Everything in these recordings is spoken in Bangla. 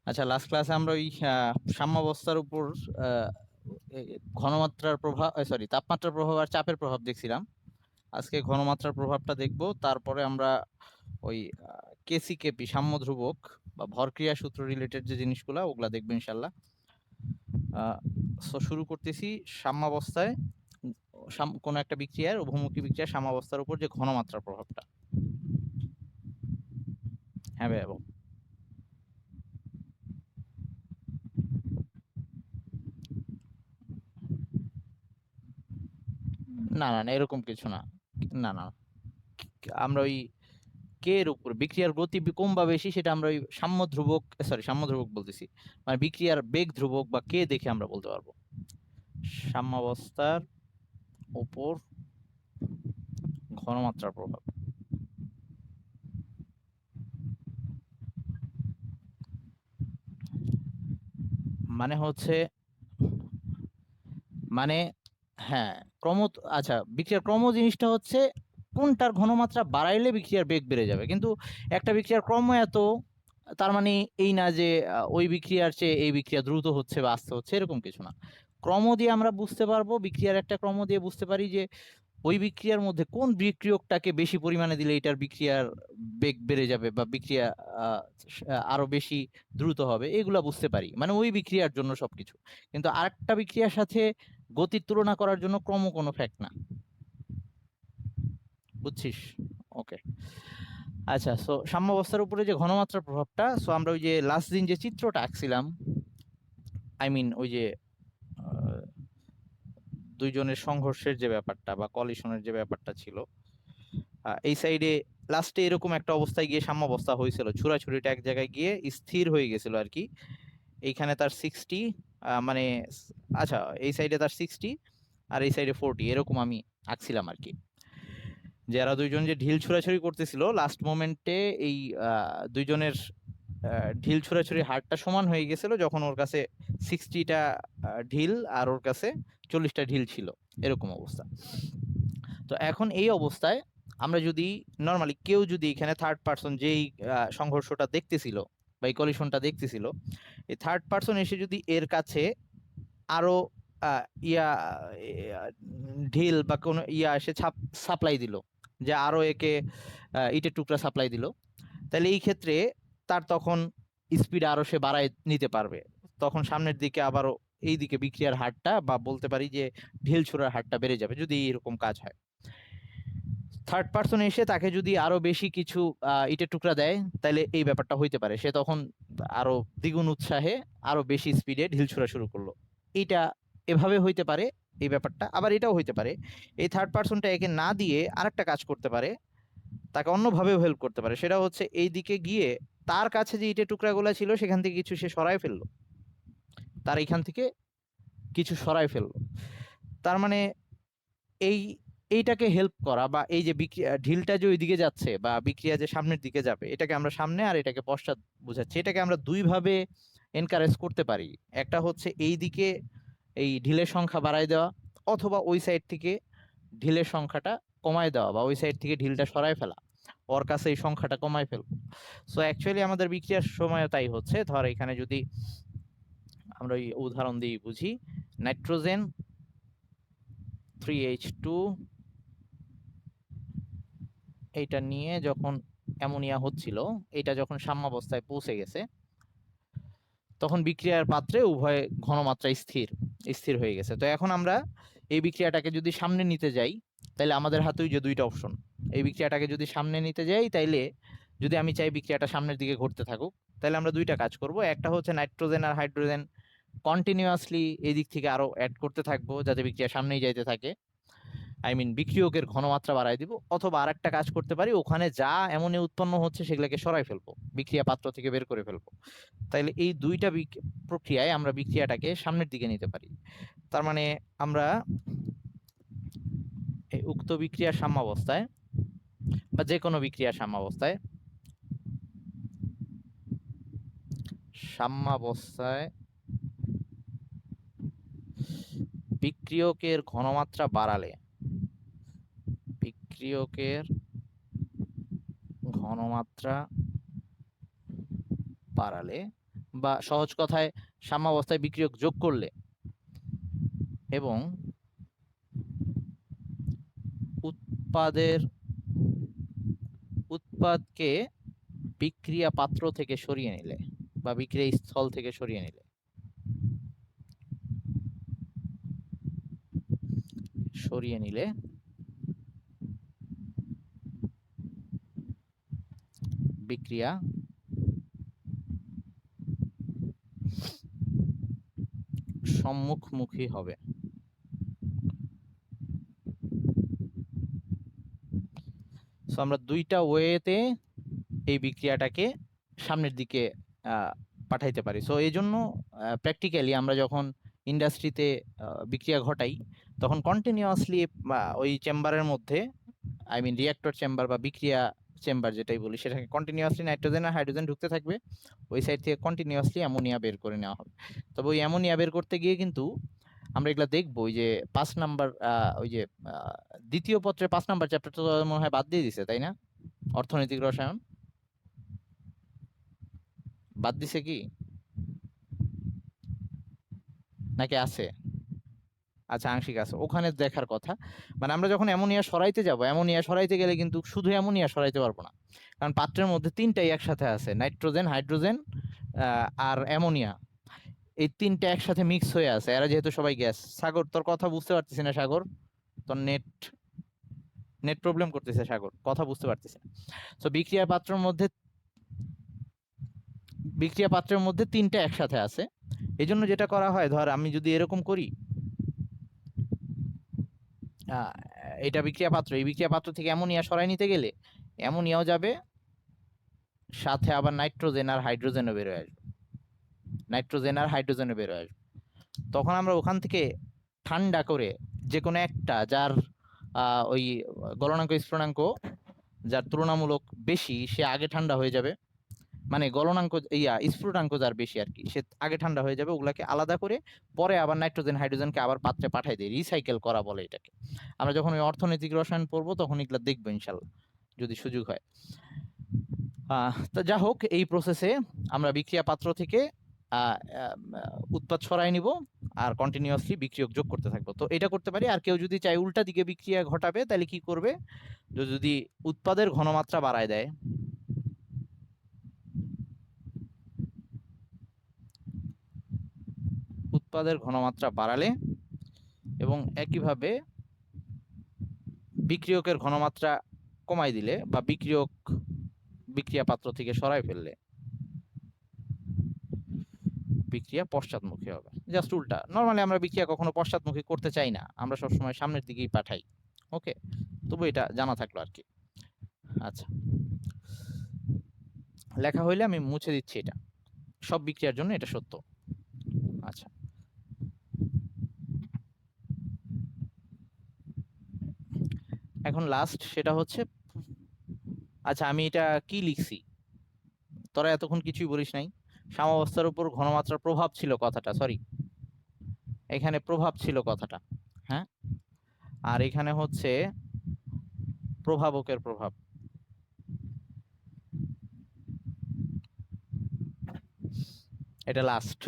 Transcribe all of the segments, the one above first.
আচ্ছা, লাস্ট ক্লাসে আমরা ওই সাম্যাবস্থার উপর আহ, এ, ঘনমাত্রার প্রভাব, সরি, তাপমাত্রার প্রভাব আর চাপের প্রভাব দেখছিলাম। আজকে ঘনমাত্রার প্রভাবটা দেখব, তারপরে আমরা ওই কেসি কেপি সাম্য ধ্রুবক বা ভরক্রিয়া সূত্র রিলেটেড যে জিনিসগুলো ওগুলা দেখবো ইনশাল্লাহ। সো শুরু করতেছি। সাম্যাবস্থায় কোনো একটা বিক্রিয়ার, উভমুখী বিক্রিয়ার সাম্যাবস্থার উপর যে ঘনমাত্রার প্রভাবটা। হ্যাঁ ভাই, না না না, এরকম কিছু না। না না, আমরা ওই কে এর উপর বিক্রিয়ার গতি কম বা বেশি সেটা আমরা ওই সাম্য ধ্রুবক, সরি সাম্য ধ্রুবক বলতেছি, মানে বিক্রিয়ার বেগ ধ্রুবক বা কে দেখে আমরা বলতে পারবো সাম্যাবস্থার উপর ঘনমাত্রার প্রভাব। মানে হচ্ছে, মানে হ্যাঁ, ক্রম, আচ্ছা, বিক্রিয়ার ক্রম জিনিসটা হচ্ছে কোনটার ঘনমাত্রা বাড়াইলে বিক্রিয়ার বেগ বেড়ে যাবে, কিন্তু একটা বিক্রিয়ার ক্রম এত, তার মানে এই না যে ওই বিক্রিয়ার চেয়ে এই বিক্রিয়া দ্রুত হচ্ছে বা আস্তে হচ্ছে, এরকম কিছু না। ক্রম দিয়ে আমরা বুঝতে পারবো, বিক্রিয়ার একটা ক্রম দিয়ে বুঝতে পারি যে ওই বিক্রিয়ার মধ্যে কোন বিক্রিয়কটাকে বেশি পরিমাণে দিলে এটার বিক্রিয়ার বেগ বেড়ে যাবে বা বিক্রিয়া আহ, আরো বেশি দ্রুত হবে, এগুলা বুঝতে পারি, মানে ওই বিক্রিয়ার জন্য সবকিছু। কিন্তু আরেকটা বিক্রিয়ার সাথে গতির তুলনা করার জন্য ক্রম কোনো ফ্যাক্ট না। বুঝছিস? ওকে। আচ্ছা, সো সাম্যাবস্থার উপরে যে ঘনমাত্রার প্রভাবটা, সো আমরা ওই যে লাস্ট দিন যে চিত্রটা আঁকছিলাম, আই মিন ওই যে আহ, দুইজনের সংঘর্ষের যে ব্যাপারটা বা কলিশনের যে ব্যাপারটা ছিল, এই সাইডে লাস্টে এরকম একটা অবস্থায় গিয়ে সাম্যাবস্থা হয়েছিল, ছুরাছুরিটা এক জায়গায় গিয়ে স্থির হয়ে গেছিল আর কি। এইখানে তার 60, মানে আচ্ছা, এই সাইডে তার 60 আর এই সাইডে 40, এরকম আমি আঁকছিলাম আর কি। যারা দুইজন যে ঢিল ছুড়াছুড়ি করতেছিল লাস্ট মোমেন্টে, এই দুইজনের ঢিল ছুড়াছুড়ি হারটা সমান হয়ে গেছিল যখন ওর কাছে 60টা ঢিল আর ওর কাছে 40টা ঢিল ছিল, এরকম অবস্থা। তো এখন এই অবস্থায় আমরা যদি নর্মালি কেউ যদি এখানে থার্ড পার্সন যেই সংঘর্ষটা দেখতেছিল বা এই কলিশনটা দেখতেছিল, এই থার্ড পার্সন এসে যদি এর কাছে আরো আহ, ইয়া ঢিল বা কোনো ইয়া এসে সাপ্লাই দিল, যে আরো একে ইটের টুকরা সাপ্লাই দিল, তাহলে এই ক্ষেত্রে তার তখন স্পিড আরো সে বাড়ায় নিতে পারবে। তখন সামনের দিকে আবারও এই দিকে বিক্রিয়ার হারটা বা বলতে পারি যে ঢিল ছোড়ার হারটা বেড়ে যাবে যদি এরকম কাজ হয়। থার্ড পার্সন এসে তাকে যদি আরো বেশি কিছু ইটের টুকরা দেয়, তাহলে এই ব্যাপারটা হইতে পারে, সে তখন আরো দ্বিগুণ উৎসাহে আরো বেশি স্পিডে ঢিল ছোড়া শুরু করলো। এইটা এভাবে হইতে পারে। এই ব্যাপারটা আবার এটাও হইতে পারে, এই থার্ড পার্সনটা একে না দিয়ে আরেকটা কাজ করতে পারে, তাকে অন্যভাবেও হেল্প করতে পারে। সেটা হচ্ছে এই দিকে গিয়ে তার কাছে যে ইটের টুকরাগুলো ছিল সেখান থেকে কিছু সে সরায় ফেললো, তার এইখান থেকে কিছু সরায় ফেললো। তার মানে এই এইটাকে হেল্প করা বা এই যে বিক্রিয়া ঢিলটা যে ওইদিকে যাচ্ছে বা বিক্রিয়া যে সামনের দিকে যাবে, এটাকে আমরা সামনে আর এটাকে পশ্চাৎ বোঝাচ্ছি। এটাকে আমরা দুই ভাবে এনকারেজ করতে পারি। একটা হচ্ছে এই দিকে এই ঢিলের সংখ্যা বাড়ায় দেওয়া, অথবা ওই সাইড থেকে ঢিলের সংখ্যাটা কমায় দেওয়া বা ওই সাইড থেকে ঢিলটা সরায় ফেলা, ওর কাছে এই সংখ্যাটা কমায় ফেলবো। সো অ্যাকচুয়ালি আমাদের বিক্রিয়ার সময় তাই হচ্ছে। ধর এখানে যদি আমরা ওই উদাহরণ দিয়ে বুঝি, নাইট্রোজেন 3H2 এইটা নিয়ে যখন অ্যামোনিয়া হচ্ছিল, এটা যখন সাম্যাবস্থায় পৌঁছে গেছে, তখন বিক্রিয়ার পাত্রে উভয় ঘনমাত্রা স্থির স্থির হয়ে গেছে। তো এখন আমরা এই বিক্রিয়াটাকে যদি সামনে নিতে যাই, তাহলে আমাদের হাতেই যে দুইটা অপশন, এই বিক্রিয়াটাকে যদি সামনে নিতে যাই, তাইলে যদি আমি চাই বিক্রিয়াটা সামনের দিকে ঘটতে থাকুক, তাহলে আমরা দুইটা কাজ করব। একটা হচ্ছে নাইট্রোজেন আর হাইড্রোজেন কন্টিনিউয়াসলি এই দিক থেকে আরো অ্যাড করতে থাকবো যাতে বিক্রিয়া সামনেই যাইতে থাকে, আই মিন বিক্রিয়কের ঘনমাত্রা বাড়ায় দিব। অথবা আরেকটা কাজ করতে পারি, ওখানে যা অ্যামোনিয়া উৎপন্ন হচ্ছে সেগুলোকে সরাই ফেলবো, বিক্রিয়া পাত্র থেকে বের করে ফেলবো। তাইলে এই দুইটা প্রক্রিয়ায় আমরা বিক্রিয়াটাকে সামনের দিকে নিতে পারি। তার মানে আমরা এই উক্ত বিক্রিয়ার সাম্যাবস্থায় বা যে কোনো বিক্রিয়ার সাম্যাবস্থায় সাম্যাবস্থায় বিক্রিয়কের ঘনমাত্রা বাড়ালে, বিক্রিয়কের ঘনমাত্রা বাড়ালে বা সহজ কথায় সাম্যাবস্থায় বিক্রিয়ক যোগ করলে এবং উৎপাদকে বিক্রিয়া পাত্র থেকে সরিয়ে নিলে বা বিক্রিয়া স্থল থেকে সরিয়ে নিলে বিক্রিয়া সম্মুখমুখী হবে। সো আমরা দুইটা ওয়েতে এই বিক্রিয়াটাকে সামনের দিকে পাঠাইতে পারি। সো এই জন্য প্র্যাকটিক্যালি আমরা যখন ইন্ডাস্ট্রিতে বিক্রিয়া ঘটাই তখন কন্টিনিউয়াসলি ওই চেম্বারের মধ্যে আই মিন রিঅ্যাক্টর চেম্বার বা বিক্রিয়া চেম্বার যেটাই বলি সেটাকে কন্টিনিউয়াসলি নাইট্রোজেন আর হাইড্রোজেন ঢুকতে থাকবে, ওই সাইড থেকে কন্টিনিউয়াসলি অ্যামোনিয়া বের করে নেওয়া হবে। তবে ওই অ্যামোনিয়া বের করতে গিয়ে কিন্তু আমরা এগুলা দেখবো ওই যে 5 নাম্বার ওই যে দ্বিতীয় পত্রের 5 নাম্বার চ্যাপ্টারটা তো মনে হয় বাদ দিয়ে দিছে, তাই না? অর্থনৈতিক রসায়ন বাদ দিছে কি নাকি আছে? আচ্ছা, আংশিক আছে, ওখানে দেখার কথা। মানে আমরা যখন অ্যামোনিয়া সরাইতে যাব, অ্যামোনিয়া সরাইতে গেলে কিন্তু শুধু অ্যামোনিয়া সরাইতে পারবো না, কারণ পাত্রের মধ্যে তিনটাই একসাথে আছে, নাইট্রোজেন, হাইড্রোজেন আর অ্যামোনিয়া। এই তিনটা একসাথে মিক্স হয়ে আছে, এরা যেহেতু সবাই গ্যাস। সাগর, তোর কথা বুঝতে পারতেছি না সাগর, তোর নেট নেট প্রবলেম করতেছে সাগর, কথা বুঝতে পারতেছি না। তো বিক্রিয়া পাত্রের মধ্যে তিনটা একসাথে আছে। এই জন্য যেটা করা হয়, ধর আমি যদি এরকম করি, এটা বিক্রিয়া পাত্র, এই বিক্রিয়া পাত্র থেকে অ্যামোনিয়া সরাই নিতে গেলে অ্যামোনিয়াও যাবে, সাথে আবার নাইট্রোজেন আর হাইড্রোজেনও বেরোয় আসবে। তখন আমরা ওখান থেকে ঠান্ডা করে যে কোনো একটা, যার ওই গলনাঙ্ক স্ফুটনাঙ্ক যার তুলনামূলক বেশি, সে আগে ঠান্ডা হয়ে যাবে। মানে গলনাঙ্ক স্ফুটনাঙ্ক যার বেশি আর কি, সে আগে ঠান্ডা হয়ে যাবে। ওগুলাকে আলাদা করে পরে আবার নাইট্রোজেন হাইড্রোজেনকে আবার পাত্রে পাঠাই দেয়, রিসাইকেল করা বলে এটাকে। আমরা যখন ওই অর্থনৈতিক রসায়ন পড়বো তখন এগুলো দেখবো ইনশাল্লাহ, যদি সুযোগ হয়। তো যা হোক, এই প্রসেসে আমরা বিক্রিয়া পাত্র থেকে উৎপাদ সরাই নিব আর কন্টিনিউয়াসলি বিক্রিয়ক যোগ করতে থাকবো। তো এটা করতে পারি। আর কেউ যদি চায় উল্টা দিকে বিক্রিয়া ঘটাবে, তাহলে কি করবে? যদি উৎপাদের ঘনমাত্রা বাড়ায় দেয়, উৎপাদের ঘনমাত্রা বাড়ালে এবং একইভাবে বিক্রিয়কের ঘনমাত্রা কমাই দিলে বা বিক্রিয়া পাত্র থেকে সরাই ফেললে বিক্রিয়া পশ্চাৎমুখী হবে। জাস্ট উল্টা। নরমালি আমরা বিক্রিয়া কখনো পশ্চাৎমুখী করতে চাই না, আমরা সবসময় সামনের দিকেই পাঠাই। ওকে, তবু এটা জানা থাকলো আর কি। আচ্ছা, লেখা হইলে আমি মুছে দিচ্ছি, এটা সব বিক্রিয়ার জন্য এটা সত্য। আচ্ছা, এখন লাস্ট সেটা হচ্ছে, আচ্ছা আমি এটা কি লিখছি, তোরা এতক্ষণ কিছুই বলিস নাই। সাম্যাবস্থার উপর ঘনমাত্রার প্রভাব ছিল কথাটা, সরি, এখানে প্রভাব ছিল কথাটা, হ্যাঁ, আর এখানে হচ্ছে প্রভাবকের প্রভাব। এটা লাস্ট,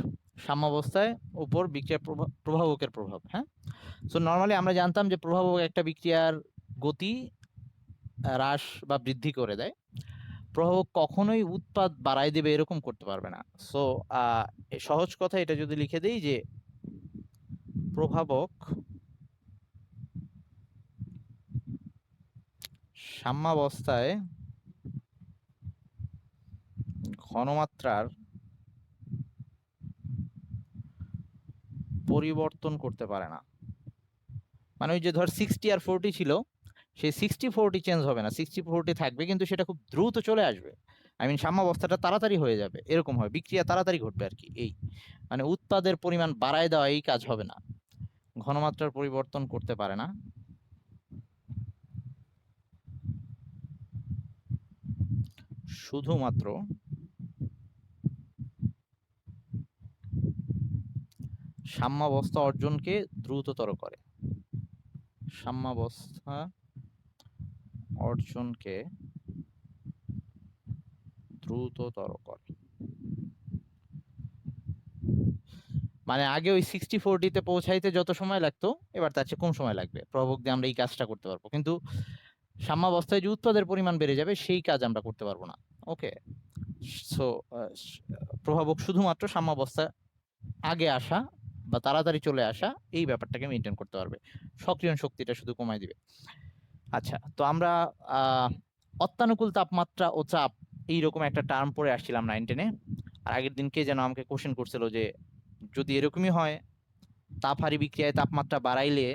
সাম্যাবস্থায় উপর বিক্রিয়ার প্রভাবকের প্রভাব। হ্যাঁ, সো নর্মালি আমরা জানতাম যে প্রভাবক একটা বিক্রিয়ার গতি হ্রাস বা বৃদ্ধি করে দেয়, প্রভাবক কখনোই উৎপাদ বাড়ায় দেবে এরকম করতে পারবে না। সো সহজ কথা এটা যদি লিখে দেই যে প্রভাবক সাম্যাবস্থায় ঘনমাত্রার পরিবর্তন করতে পারে না। মানে ওই যে ধর 60 আর 40 ছিল, সেই 60-40 চেঞ্জ হবে না, 60-40 থাকবে, কিন্তু সেটা খুব দ্রুত চলে আসবে। আই মিন সাম্যাবস্থাটা তাড়াতাড়ি হয়ে যাবে, এরকম হয়, বিক্রিয়া তাড়াতাড়ি ঘটবে আর কি। এই মানে উৎপাদের পরিমাণ বাড়ায় দেওয়া এই কাজ হবে না, ঘনমাত্রার পরিবর্তন করতে পারে না, শুধুমাত্র সাম্যাবস্থা অর্জনকে দ্রুততর করে। সাম্যাবস্থা অর্জনকে দ্রুততর করে। মানে আগে ওই 60-40 পৌঁছাইতে যত সময় লাগতো এবার তার চেয়ে কম সময় লাগবে, প্রভাবক দিয়ে আমরা এই কাজটা করতে পারবো। কিন্তু সাম্যাবস্থায় যে উৎপাদের পরিমাণ বেড়ে যাবে সেই কাজ আমরা করতে পারবো না। ওকে, সো প্রভাবক শুধুমাত্র সাম্যাবস্থা আগে আসা বা তাড়াতাড়ি চলে আসা এই ব্যাপারটাকে মেনটেন করতে পারবে, সক্রিয়ণ শক্তিটা শুধু কমায় দিবে। আচ্ছা, তো আমরা অত্যানুকূল তাপমাত্রা ও চাপ এইরকম একটা টার্ম পড়ে আসছিলাম 9-10-এ। আর আগের দিনকে যেন আমাকে কোশ্চেন করছিল যে যদি এরকমই হয় তাপহারী বিক্রিয়ায় তাপমাত্রা বাড়াইলে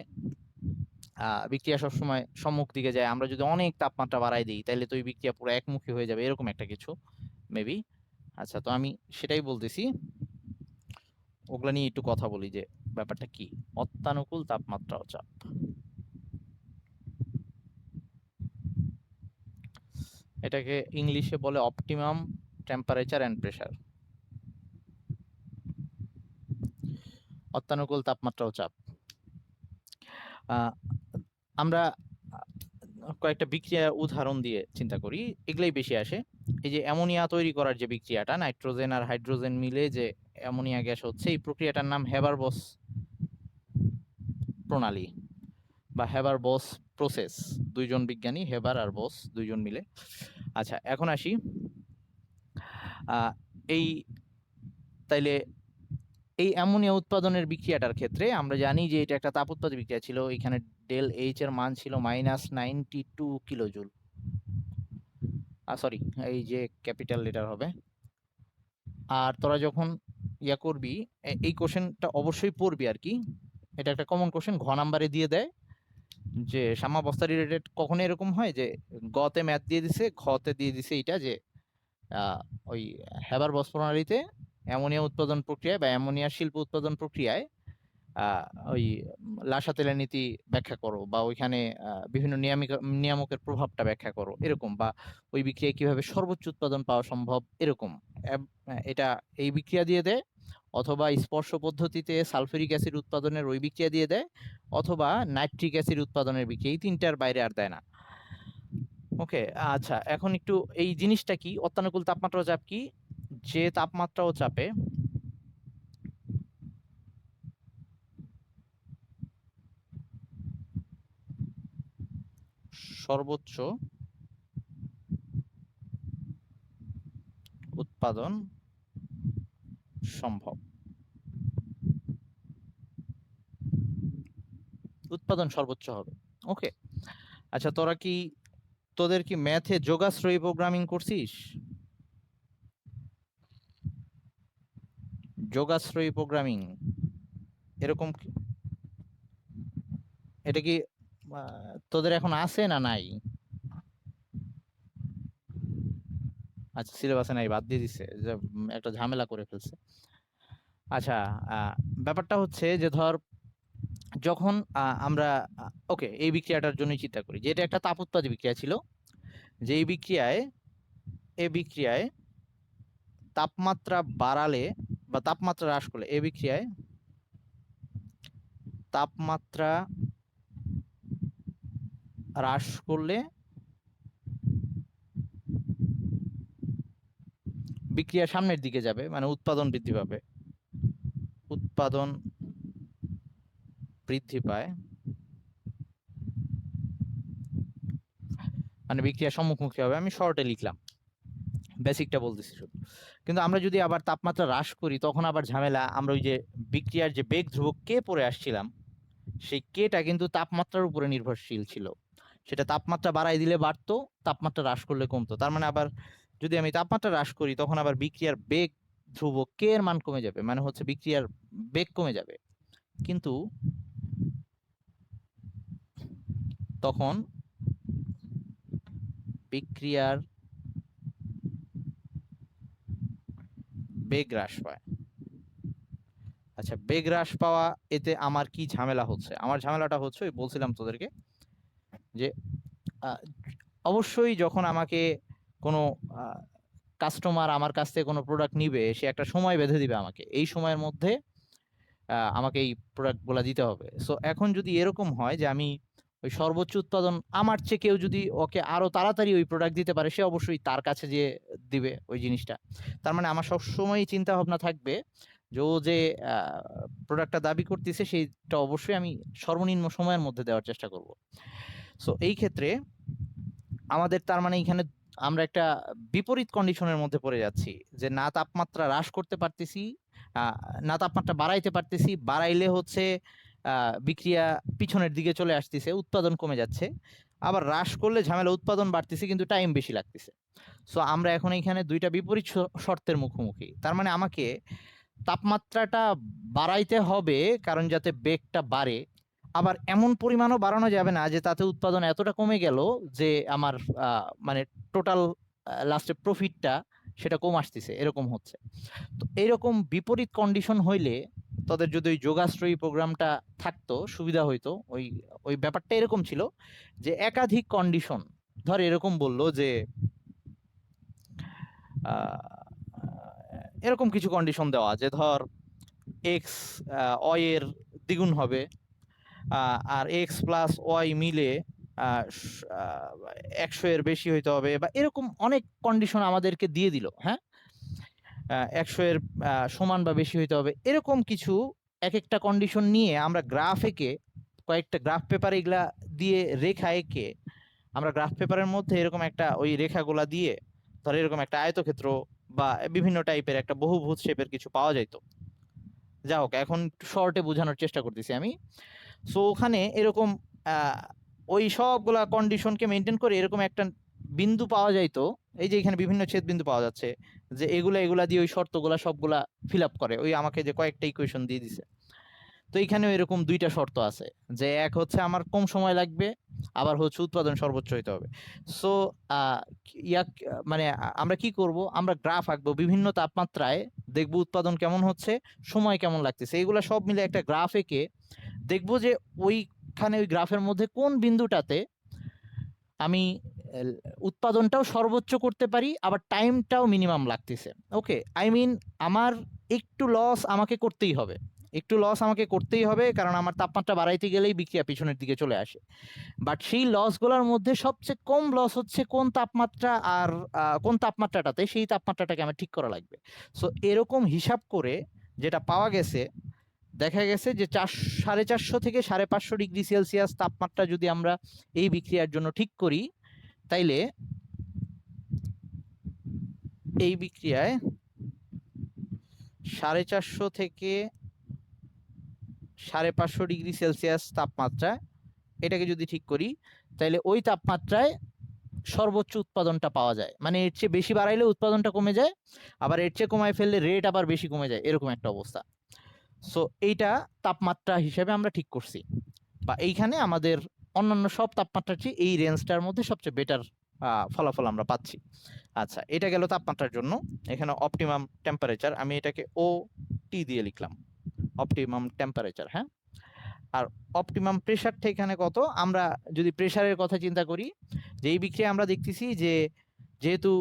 বিক্রিয়া সবসময় সম্মুখ দিকে যায়, আমরা যদি অনেক তাপমাত্রা বাড়াই দিই তাহলে তো ওই বিক্রিয়া পুরো একমুখী হয়ে যাবে, এরকম একটা কিছু মেবি। আচ্ছা, তো আমি সেটাই বলতেছি, ওগুলা নিয়ে একটু কথা বলি যে ব্যাপারটা কি অত্যানুকূল তাপমাত্রা ও চাপ। এটাকে ইংলিশে বলে অপটিমাম টেম্পারেচার এন্ড প্রেসার। অত্যানুকূল তাপমাত্রা ও চাপ আমরা কয়েকটা বিক্রিয়া উদাহরণ দিয়ে চিন্তা করি, এগুলাই বেশি আসে। এই যে অ্যামোনিয়া তৈরি করার যে বিক্রিয়াটা, নাইট্রোজেন আর হাইড্রোজেন মিলে যে অ্যামোনিয়া গ্যাস হচ্ছে, এই প্রক্রিয়াটার নাম হেবার-বস প্রণালী বা হেবার-বস প্রসেস। দুইজন বিজ্ঞানী, হেবার আর বস, দুইজন মিলে। আচ্ছা, এখন আসি এই তাইলে এই অ্যামোনিয়া উৎপাদনের বিক্রিয়াটার ক্ষেত্রে আমরা জানি যে এটা একটা তাপ উৎপাদক বিক্রিয়া ছিল। এখানে ডেল এইচ এর মান ছিল -92 কিলোজুল। সরি, এই যে ক্যাপিটাল লেটার হবে। আর তোরা যখন ইয়া করবি, এই কোশ্চেনটা অবশ্যই পড়বি আর কি, এটা একটা কমন কোশ্চেন, ঘ নাম্বারে দিয়ে দেয় যে সাম্যাবস্থা রিলেটেড কখনো এরকম হয় যে গতে ম্যাথ দিয়ে দিছে, ঘতে দিয়ে দিছে এটা যে ওই হেবার-বস প্রণালীতে অ্যামোনিয়া উৎপাদন প্রক্রিয়ায় বা অ্যামোনিয়া শিল্প উৎপাদন প্রক্রিয়ায় ওই লাসা তেলের নীতি ব্যাখ্যা করো, বা ওইখানে বিভিন্ন নিয়ামকের প্রভাবটা ব্যাখ্যা করো এরকম, বা ওই বিক্রিয়ায় কিভাবে সর্বোচ্চ উৎপাদন পাওয়া সম্ভব এরকম। এটা এই বিক্রিয়া দিয়ে দেয়, অথবা স্পর্শ পদ্ধতিতে সালফিউরিক অ্যাসিড উৎপাদনের ওই বিক্রিয়া দিয়ে দেয়, অথবা নাইট্রিক অ্যাসিড উৎপাদনের বিক্রিয়া, এই তিনটার বাইরে আর দেয় না। ওকে, আচ্ছা, এখন একটু এই জিনিসটা কি অত্যানুকূল তাপমাত্রা ও চাপ কি? যে তাপমাত্রা ও চাপে সর্বোচ্চ উৎপাদন সম্ভব, উৎপাদন সর্বোচ্চ হবে। ওকে, আচ্ছা, তোদের কি ম্যাথে যোগাশ্রয়ী প্রোগ্রামিং করছিস? যোগাশ্রয়ী প্রোগ্রামিং এরকম এটা কি তোদের এখন আছে না নাই? আচ্ছা, সিলেবাসে নাই, বাদ দিয়ে দিছে, যে একটা ঝামেলা করে ফেলছে। আচ্ছা, ব্যাপারটা হচ্ছে যে ধর যখন আমরা ওকে এই বিক্রিয়াটার জন্যই চিন্তা করি যে এটা একটা তাপ উৎপাদী বিক্রিয়া ছিল, যে এই বিক্রিয়ায় তাপমাত্রা বাড়ালে বা তাপমাত্রা হ্রাস করলে, এই বিক্রিয়ায় তাপমাত্রা হ্রাস করলে বিক্রিয়া সামনের দিকে যাবে, মানে উৎপাদন বৃদ্ধি পাবে, উৎপাদন বৃদ্ধি পায়, মানে বিক্রিয়া সম্মুখমুখী হবে। আমি শর্টে লিখলাম, বেসিকটা বলতেছি শুধু। কিন্তু আমরা যদি আবার তাপমাত্রা হ্রাস করি তখন আবার ঝামেলা, আমরা ওই যে বিক্রিয়ার যে বেগ ধ্রুবক কে পড়ে আসছিলাম, সেই কেটা কিন্তু তাপমাত্রার উপরে নির্ভরশীল ছিল। সেটা তাপমাত্রা বাড়াই দিলে বাড়তো, তাপমাত্রা হ্রাস করলে কমতো। তার মানে আবার যদি আমি তাপমাত্রা হ্রাস করি তখন আবার বিক্রিয়ার বেগ ধ্রুবক কে এর মান কমে যাবে, মানে হচ্ছে বিক্রিয়ার বেগ কমে যাবে। কিন্তু তখন বিক্রিয়ার বেগ হ্রাস পায়। আচ্ছা, বেগ হ্রাস পাওয়া, এতে আমার কি ঝামেলা হচ্ছে? আমার ঝামেলাটা হচ্ছে ওই বলছিলাম তোদেরকে যে অবশ্যই যখন আমাকে কোনো কাস্টমার আমার কাছ থেকে কোনো প্রোডাক্ট নিবে, সে একটা সময় বেঁধে দিবে আমাকে, এই সময়ের মধ্যে আমাকে এই প্রোডাক্টগুলো দিতে হবে। সো এখন যদি এরকম হয় যে আমি ওই সর্বোচ্চ উৎপাদন আমার চেয়ে কেউ যদি ওকে আরো তাড়াতাড়ি ওই প্রোডাক্ট দিতে পারে, সে অবশ্যই তার কাছে যে দিবে ওই জিনিসটা। তার মানে আমার সবসময় চিন্তা ভাবনা থাকবে যে ও যে প্রোডাক্টটা দাবি করতেছে সেইটা অবশ্যই আমি সর্বনিম্ন সময়ের মধ্যে দেওয়ার চেষ্টা করব। সো এই ক্ষেত্রে আমাদের তার মানে এখানে আমরা একটা বিপরীত কন্ডিশনের মধ্যে পড়ে যাচ্ছি, যে না তাপমাত্রা হ্রাস করতে পারতেছি, না তাপমাত্রা বাড়াইতে পারতেছি, বাড়াইলে হচ্ছে বিক্রিয়া পিছনের দিকে চলে আসতেছে, উৎপাদন কমে যাচ্ছে, আবার হ্রাস করলে ঝামেলা, উৎপাদন বাড়তেছে কিন্তু টাইম বেশি লাগতেছে। সো আমরা এখন এখানে দুইটা বিপরীত শর্তের মুখোমুখি। তার মানে আমাকে তাপমাত্রাটা বাড়াইতে হবে কারণ যাতে বেগটা বাড়ে, আবার এমন পরিমাণও বাড়ানো যাবে না যে তাতে উৎপাদন এতটা কমে গেল যে আমার মানে টোটাল লাস্টে প্রফিটটা সেটা কম আসতেছে, এরকম হচ্ছে। তো এইরকম বিপরীত কন্ডিশন হইলে তাদের যদি ওই যোগাশ্রয়ী প্রোগ্রামটা থাকতো সুবিধা হইতো। ওই ওই ব্যাপারটা এরকম ছিল যে একাধিক কন্ডিশন, ধর এরকম বললো যে এরকম কিছু কন্ডিশন দেওয়া যে ধর এক্স ওয়াই এর দ্বিগুণ হবে, আর এক্স প্লাস ওয়াই মিলে 100 এর বেশি হইতে হবে, বা এরকম অনেক কন্ডিশন আমাদেরকে দিয়ে দিল। হ্যাঁ, 100 এর সমান বা বেশি হইতে হবে, এরকম কিছু এক একটা কন্ডিশন নিয়ে আমরা গ্রাফ এঁকে, কয়েকটা গ্রাফ পেপার এগুলা দিয়ে রেখা এঁকে, আমরা গ্রাফ পেপারের মধ্যে এরকম একটা ওই রেখাগুলা দিয়ে ধর এরকম একটা আয়তক্ষেত্র বা বিভিন্ন টাইপের একটা বহুভুজ শেপের কিছু পাওয়া যাইতো। যা হোক, এখন শর্টে বোঝানোর চেষ্টা করতেছি আমি। সো ওখানে এরকম ওই সবগুলা কন্ডিশনকে মেনটেন করে এরকম একটা বিন্দু পাওয়া যাইতো। এই যে এখানে বিভিন্ন ছেদ বিন্দু পাওয়া যাচ্ছে, যে এগুলা দিয়ে ওই শর্তগুলা সবগুলা ফিল আপ করে, ওই আমাকে যে কয়েকটা ইকুয়েশন দিয়ে দিছে। তো এখানেও এরকম দুইটা শর্ত আছে, যে এক হচ্ছে আমার কম সময় লাগবে, আবার হচ্ছে উৎপাদন সর্বোচ্চ হইতে হবে। সো মানে আমরা কি করব, আমরা গ্রাফ আঁকবো বিভিন্ন তাপমাত্রায়, দেখবো উৎপাদন কেমন হচ্ছে, সময় কেমন লাগতেছে, এগুলা সব মিলে একটা গ্রাফ এঁকে দেখবো যে ওইখানে ওই গ্রাফের মধ্যে কোন বিন্দুটাতে আমি উৎপাদনটাও সর্বোচ্চ করতে পারি, আবার টাইমটাও মিনিমাম লাগতেছে। ওকে, আই মিন আমার একটু লস আমাকে করতেই হবে, একটু লস আমাকে করতেই হবে, কারণ আমার তাপমাত্রা বাড়াইতে গেলেই বিক্রিয়া পিছনের দিকে চলে আসে। বাট সেই লসগুলোর মধ্যে সবচেয়ে কম লস হচ্ছে কোন তাপমাত্রা, আর কোন তাপমাত্রাটাতে, সেই তাপমাত্রাটাকে আমার ঠিক করা লাগবে। সো এরকম হিসাব করে যেটা পাওয়া গেছে, দেখা গেছে যে 450 থেকে 550 ডিগ্রি সেলসিয়াস তাপমাত্রা যদি আমরা এই বিক্রিয়ার জন্য ঠিক করি, তাইলে এই বিক্রিয়ায় 450 থেকে 550 ডিগ্রি সেলসিয়াস তাপমাত্রা, এটাকে যদি ঠিক করি, তাইলে ওই তাপমাত্রায় সর্বোচ্চ উৎপাদনটা পাওয়া যায়। মানে এর চেয়ে বেশি বাড়াইলে উৎপাদনটা কমে যায়, আবার এর চেয়ে কমায় ফেললে রেট আবার বেশি কমে যায়, এরকম একটা অবস্থা। সো এইটা তাপমাত্রা হিসেবে আমরা ঠিক করছি, বা এইখানে আমাদের অন্যান্য সব তাপমাত্রার চেয়ে এই রেঞ্জটার মধ্যে সবচেয়ে বেটার ফলাফল আমরা পাচ্ছি। আচ্ছা, এটা গেল তাপমাত্রার জন্য। এখানে অপটিমাম টেম্পারেচার, আমি এটাকে ও টি দিয়ে লিখলাম, অপটিমাম টেম্পারেচার। হ্যাঁ, আর অপটিমাম প্রেশারটা এখানে কত, আমরা যদি প্রেশারের কথা চিন্তা করি, যে এই বিক্রিয়া আমরা দেখতেছি যে যেহেতু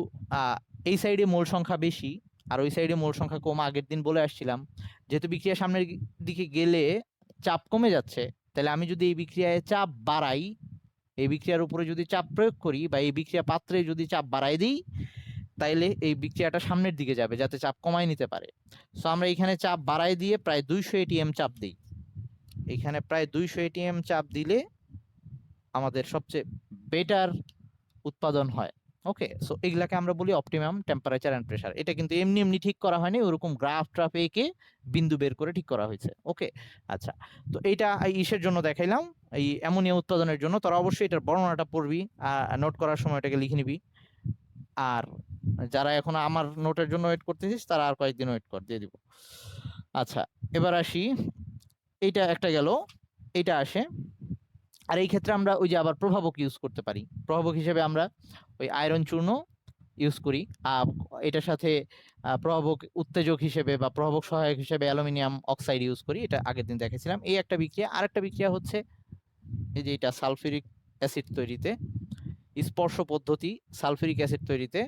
এই সাইডে মোল সংখ্যা বেশি আর ওই সাইডে মোল সংখ্যা কম, আগের দিন বলে আসছিলাম, যেহেতু বিক্রিয়া সামনের দিকে গেলে চাপ কমে যাচ্ছে, তাহলে আমি যদি এই বিক্রিয়ায় চাপ বাড়াই, এই বিক্রিয়ার উপরে যদি চাপ প্রয়োগ করি, বা এই বিক্রিয়া পাত্রে যদি চাপ বাড়াই দিই, তাইলে এই বিক্রিয়াটা সামনের দিকে যাবে যাতে চাপ কমায় নিতে পারে। সো আমরা এখানে চাপ বাড়াই দিয়ে প্রায় 200 এটিএম চাপ দিই, এখানে প্রায় 200 এটিএম চাপ দিলে আমাদের সবচেয়ে বেটার উৎপাদন হয়। ওকে, সো এগুলাকে আমরা বলি অপটিমাম টেম্পারেচার এন্ড প্রেসার। এটা কিন্তু এমনি এমনি ঠিক করা হয়নি, ওরকম গ্রাফ ট্রাফ এঁকে বিন্দু বের করে ঠিক করা হয়েছে। ওকে, আচ্ছা, তো এইটা ইসের জন্য দেখাইলাম, এই অ্যামোনিয়া উৎপাদনের জন্য। তোরা অবশ্যই এটার বর্ণনাটা পড়বি, নোট করার সময় এটাকে লিখে নিবি। আর যারা এখন আমার নোটের জন্য ওয়েট করতেছিস, তারা আর কয়েকদিন ওয়েট কর, দিয়ে দিব। আচ্ছা, এবার আসি, এইটা একটা গেল, এইটা আসে। আর এই ক্ষেত্রে আমরা ওই যে আবার প্রভাবক ইউজ করতে পারি, প্রভাবক হিসেবে আমরা ওই আয়রন চূর্ণ ইউজ করি, এটার সাথে প্রভাবক উত্তেজক হিসেবে বা প্রভাবক সহায়ক হিসেবে অ্যালুমিনিয়াম অক্সাইড ইউজ করি, এটা আগের দিন দেখেছিলাম। এই একটা বিক্রিয়া। আর একটা বিক্রিয়া হচ্ছে এই যে এটা সালফিউরিক অ্যাসিড তৈরিতে, স্পর্শ পদ্ধতি সালফিউরিক অ্যাসিড তৈরিতে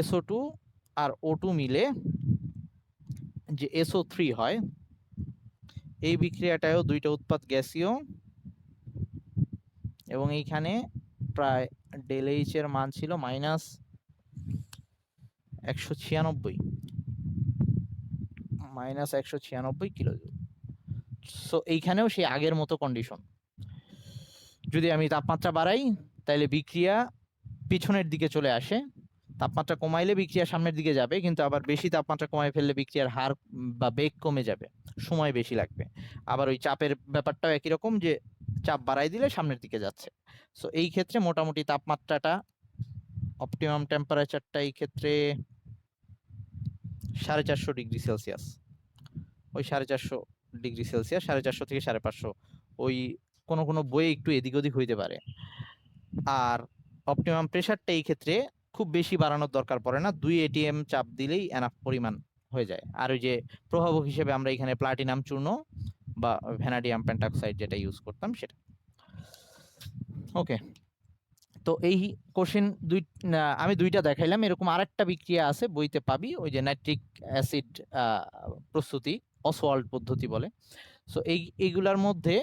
SO2 আর O2 মিলে যে SO3 হয়, এই বিক্রিয়াটাও দুইটা উৎপাদ গ্যাসীয় এবং এইখানে প্রায় ডেল এইচ এর মান ছিল -196 কিলোজুল। সো এইখানেও সেই আগের মতো কন্ডিশন, যদি আমি তাপমাত্রা বাড়াই তাহলে বিক্রিয়া পিছনের দিকে চলে আসে, তাপমাত্রা কমাইলে বিক্রিয়া সামনের দিকে যাবে, কিন্তু আবার বেশি তাপমাত্রা কমাই ফেললে বিক্রিয়ার হার বা বেগ কমে যাবে, সময় বেশি লাগবে। আবার ওই চাপের ব্যাপারটাও একই রকম, যে চাপ বাড়াই দিলে সামনের দিকে যাচ্ছে। সো এই ক্ষেত্রে মোটামুটি তাপমাত্রাটা, অপটিমাম টেম্পারেচারটা এই ক্ষেত্রে 450 ডিগ্রি সেলসিয়াস, ওই 450 ডিগ্রি সেলসিয়াস, 450 থেকে 550, ওই কোনো কোনো বইয়ে একটু এদিক ওদিক হইতে পারে। আর অপটিমাম প্রেসারটা এই ক্ষেত্রে খুব বেশি বাড়ানোর দরকার পড়ে না, 2 এটিএম চাপ দিলেই এনাফ পরিমাণ হয়ে যায়। আর ওই যে প্রভাবক হিসেবে আমরা এখানে প্লাটিনাম চূর্ণ বা ভ্যানাডিয়াম পেন্টঅক্সাইড যেটা ইউজ করতাম সেটা। ওকে, তো এই কোশ্চেন আমি দুইটা দেখাইলাম। এরকম আরেকটা বিক্রিয়া আছে, বইতে পাবি, ওই যে নাইট্রিক অ্যাসিড প্রস্তুতি, অসওয়াল্ড পদ্ধতি বলে। সো এইগুলার মধ্যে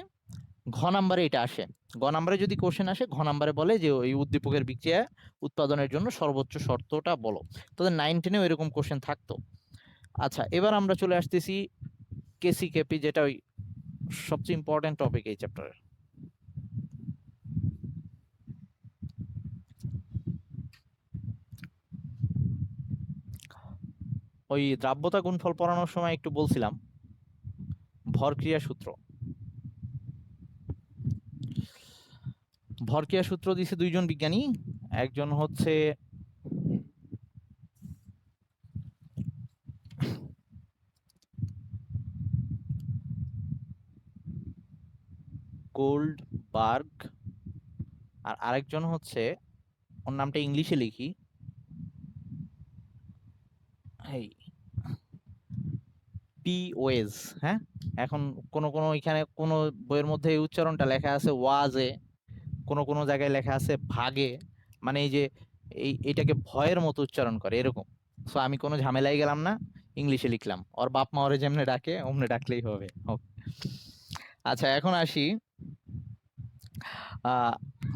ঘ নাম্বারে এটা আসে। গ নাম্বারে যদি কোশ্চেন আসে, ঘ নাম্বারে বলে যে ওই উদ্দীপকের বিক্রিয়া উৎপাদনের জন্য সর্বোচ্চ শর্তটা বলো। তোদের 9-10-এও এরকম কোশ্চেন থাকতো। আচ্ছা, এবার আমরা চলে আসতেছি কেসি কেপি, যেটা ওই সবচেয়ে ইম্পর্টেন্ট টপিক এই চ্যাপ্টারের। ওই দ্রাব্যতা গুণফল পড়ানোর সময় একটু বলছিলাম ভরক্রিয়া সূত্র। ভরক্রিয়া সূত্র দিছে দুইজন বিজ্ঞানী, একজন হচ্ছে গোল্ডবার্গ, আর আরেকজন হচ্ছে, ওর নামটা ইংলিশে লিখি, এই পি ওয়েজ। হ্যাঁ, এখন কোন কোন এখানে কোন বইয়ের মধ্যে এই উচ্চারণটা লেখা আছে ওয়াজে, কোন কোন জায়গায় লেখা আছে ভাগে, মানে এই যে এইটাকে ভয়ের মতো উচ্চারণ করে এরকম। সো আমি কোনো ঝামেলায় গেলাম না, ইংলিশে লিখলাম, ওর বাপ মা ওরে যেমনে ডাকে অমনে ডাকলেই হবে। আচ্ছা, এখন আসি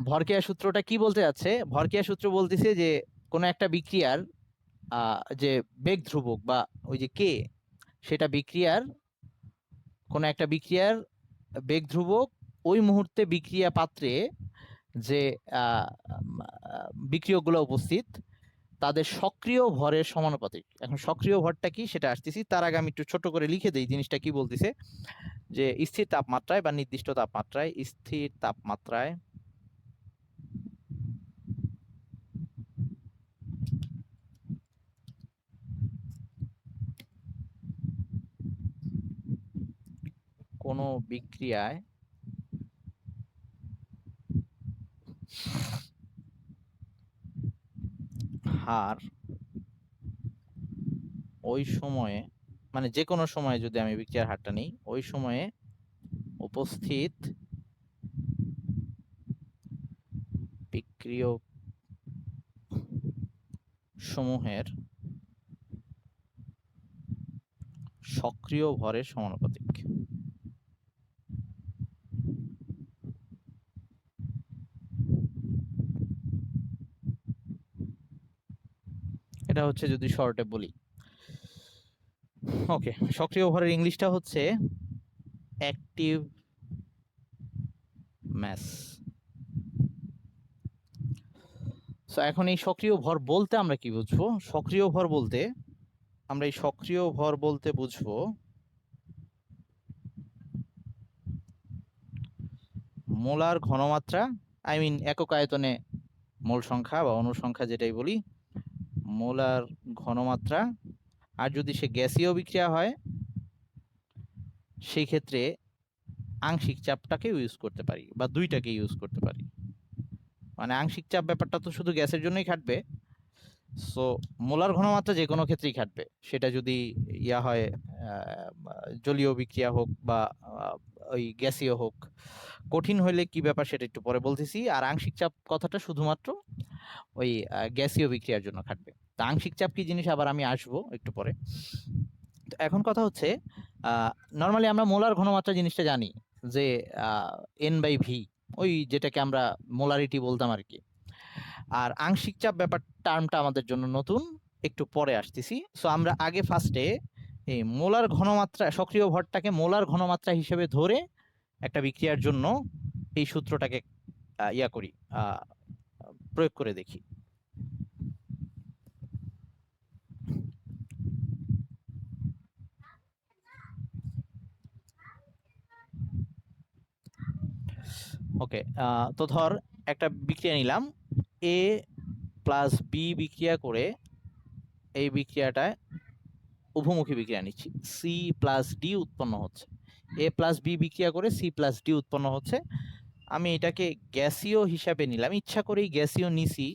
ভরক্রিয়া সূত্রটা কি বলতে যাচ্ছে। ভরক্রিয়া সূত্র বলতেছে যে কোনো একটা বিক্রিয়ার যে বেগ ধ্রুবক বা ওই যে কে, সেটা বিক্রিয়ার, কোনো একটা বিক্রিয়ার বেগ ধ্রুবক ওই মুহূর্তে বিক্রিয়া পাত্রে যে বিক্রিয়কগুলো উপস্থিত তাদের সক্রিয় ভরের সমানুপাতিক। এখন সক্রিয় ভরটা কি সেটা আসতেছি, তার আগে আমি একটু ছোট করে লিখে দেই জিনিসটা কি বলতেছে। যে স্থির তাপমাত্রায় বা নির্দিষ্ট তাপমাত্রায়, স্থির তাপমাত্রায় কোনো বিক্রিয়ায় হার ওই সময়ে, মানে যে কোনো সময়ে যদি আমি বিক্রিয়ার হারটা নিই, ওই সময়ে উপস্থিত বিক্রিয়ক সমূহের সক্রিয় ভরের সমানুপাতিক। এটা হচ্ছে যদি শর্টে বলি। ওকে, সক্রিয় ভরের ইংলিশটা হচ্ছে অ্যাক্টিভ মাস। সো এখন এই সক্রিয় ভর বলতে আমরা কি বুঝবো? সক্রিয় ভর বলতে আমরা এই সক্রিয় ভর বলতে বুঝবো মোলার ঘনমাত্রা, আই মিন একক আয়তনে মোল সংখ্যা বা অণুর সংখ্যা যেটাই বলি, মোলার ঘনমাত্রা। আর যদি সে গ্যাসীয় বিক্রিয়া হয় সেই ক্ষেত্রে আংশিক চাপটাকে ইউজ করতে পারি বা দুইটাকে ইউজ করতে পারি। মানে আংশিক চাপ ব্যাপারটা তো শুধু গ্যাসের জন্যই খাটবে, সো মোলার ঘনমাত্রা যে কোনো ক্ষেত্রেই খাটবে, সেটা যদি ইয়া হয় জলীয় বিক্রিয়া হোক বা ওই গ্যাসীয় হোক। কঠিন হইলে কি ব্যাপার সেটা একটু পরে বলতেছি। আর আংশিক চাপ কথাটা শুধুমাত্র ওই গ্যাসীয় বিক্রিয়ার জন্য খাটবে। তা আংশিক চাপ কি জিনিস আবার আমি আসবো একটু পরে। তো এখন কথা হচ্ছে নর্মালি আমরা মোলার ঘনমাত্রা জিনিসটা জানি যে n/v, ওই যেটাকে আমরা মোলারিটি বলতাম আর কি। আর আংশিক চাপ ব্যাপার টার্মটা আমাদের জন্য নতুন, একটু পরে আসতেছি। সো আমরা আগে ফার্স্টে এই মোলার ঘনমাত্রা, সক্রিয় ভরটাকে মোলার ঘনমাত্রা হিসেবে ধরে একটা বিক্রিয়ার জন্য এই সূত্রটাকে ইয়া করি, প্রয়োগ করে দেখি। ওকে, তো ধর একটা বিক্রিয়া নিলাম, এ প্লাস বি বিক্রিয়া করে এই বিক্রিয়াটায় উভমুখী বিক্রিয়া নিচ্ছি, সি প্লাস ডি উৎপন্ন হচ্ছে। এ প্লাস বি বিক্রিয়া করে সি প্লাস ডি উৎপন্ন হচ্ছে। আমি এটাকে গ্যাসীয় হিসাবে নিলাম, ইচ্ছা করেই গ্যাসীয় নিছি,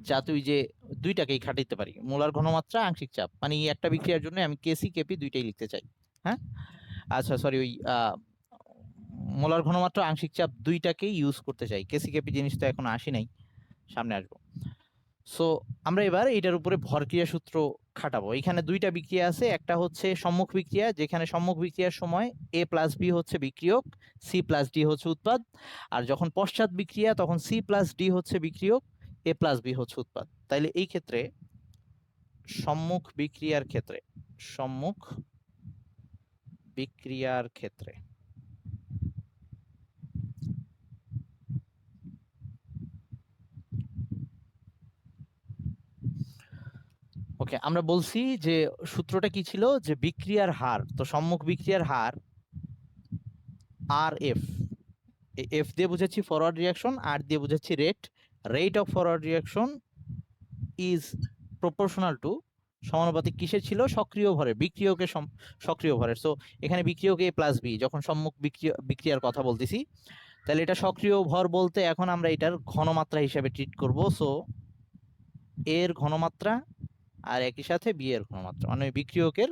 যাতে ওই যে দুইটাকেই খাটাইতে পারি, মোলার ঘনমাত্রা আংশিক চাপ, মানে এই একটা বিক্রিয়ার জন্য আমি কেসি কেপি দুইটাই লিখতে চাই। হ্যাঁ, আচ্ছা সরি, ওই মোলার ঘনমাত্রা আংশিক চাপ দুইটাকেই ইউজ করতে চাই, কেসি কেপি জিনিস তো এখন আসি নাই, সামনে আসবো। সো আমরা এবার এটার উপরে ভরক্রিয়া সূত্র খাটাবো। এখানে দুইটা বিক্রিয়া আছে, একটা হচ্ছে সম্মুখ বিক্রিয়া, যেখানে সম্মুখ বিক্রিয়ার সময় এ প্লাস বি হচ্ছে বিক্রিয়ক, সি প্লাস ডি হচ্ছে উৎপাদ। আর যখন পশ্চাৎ বিক্রিয়া তখন সি প্লাস ডি হচ্ছে বিক্রিয়ক, এ প্লাস বি হচ্ছে উৎপাদ। তাইলে এই ক্ষেত্রে সম্মুখ বিক্রিয়ার ক্ষেত্রে, সম্মুখ বিক্রিয়ার ক্ষেত্রে ওকে, আমরা বলছি যে সূত্রটা কি ছিল, যে বিক্রিয়ার হার, তো সম্মুখ বিক্রিয়ার হার আর এফ, এফ দিয়ে বুঝাচ্ছি ফরওয়ার্ড রিয়াকশন, আর দিয়ে বুঝাচ্ছি rate of forward reaction is proportional to, সমানুপাতিক কিসের ছিল, সক্রিয় ভরের, বিক্রিয়কের সক্রিয় ভরের। সো এখানে বিক্রিয়ক এ প্লাস বি, যখন সম্মুখ বিক্রিয়ার কথা বলতেছি, তাহলে এটা সক্রিয় ভর বলতে এখন আমরা এটার ঘনমাত্রা হিসেবে ট্রিট করব। সো এর ঘনমাত্রা আর একই সাথে বি এর ঘনমাত্রা, মানে বিক্রিয়কের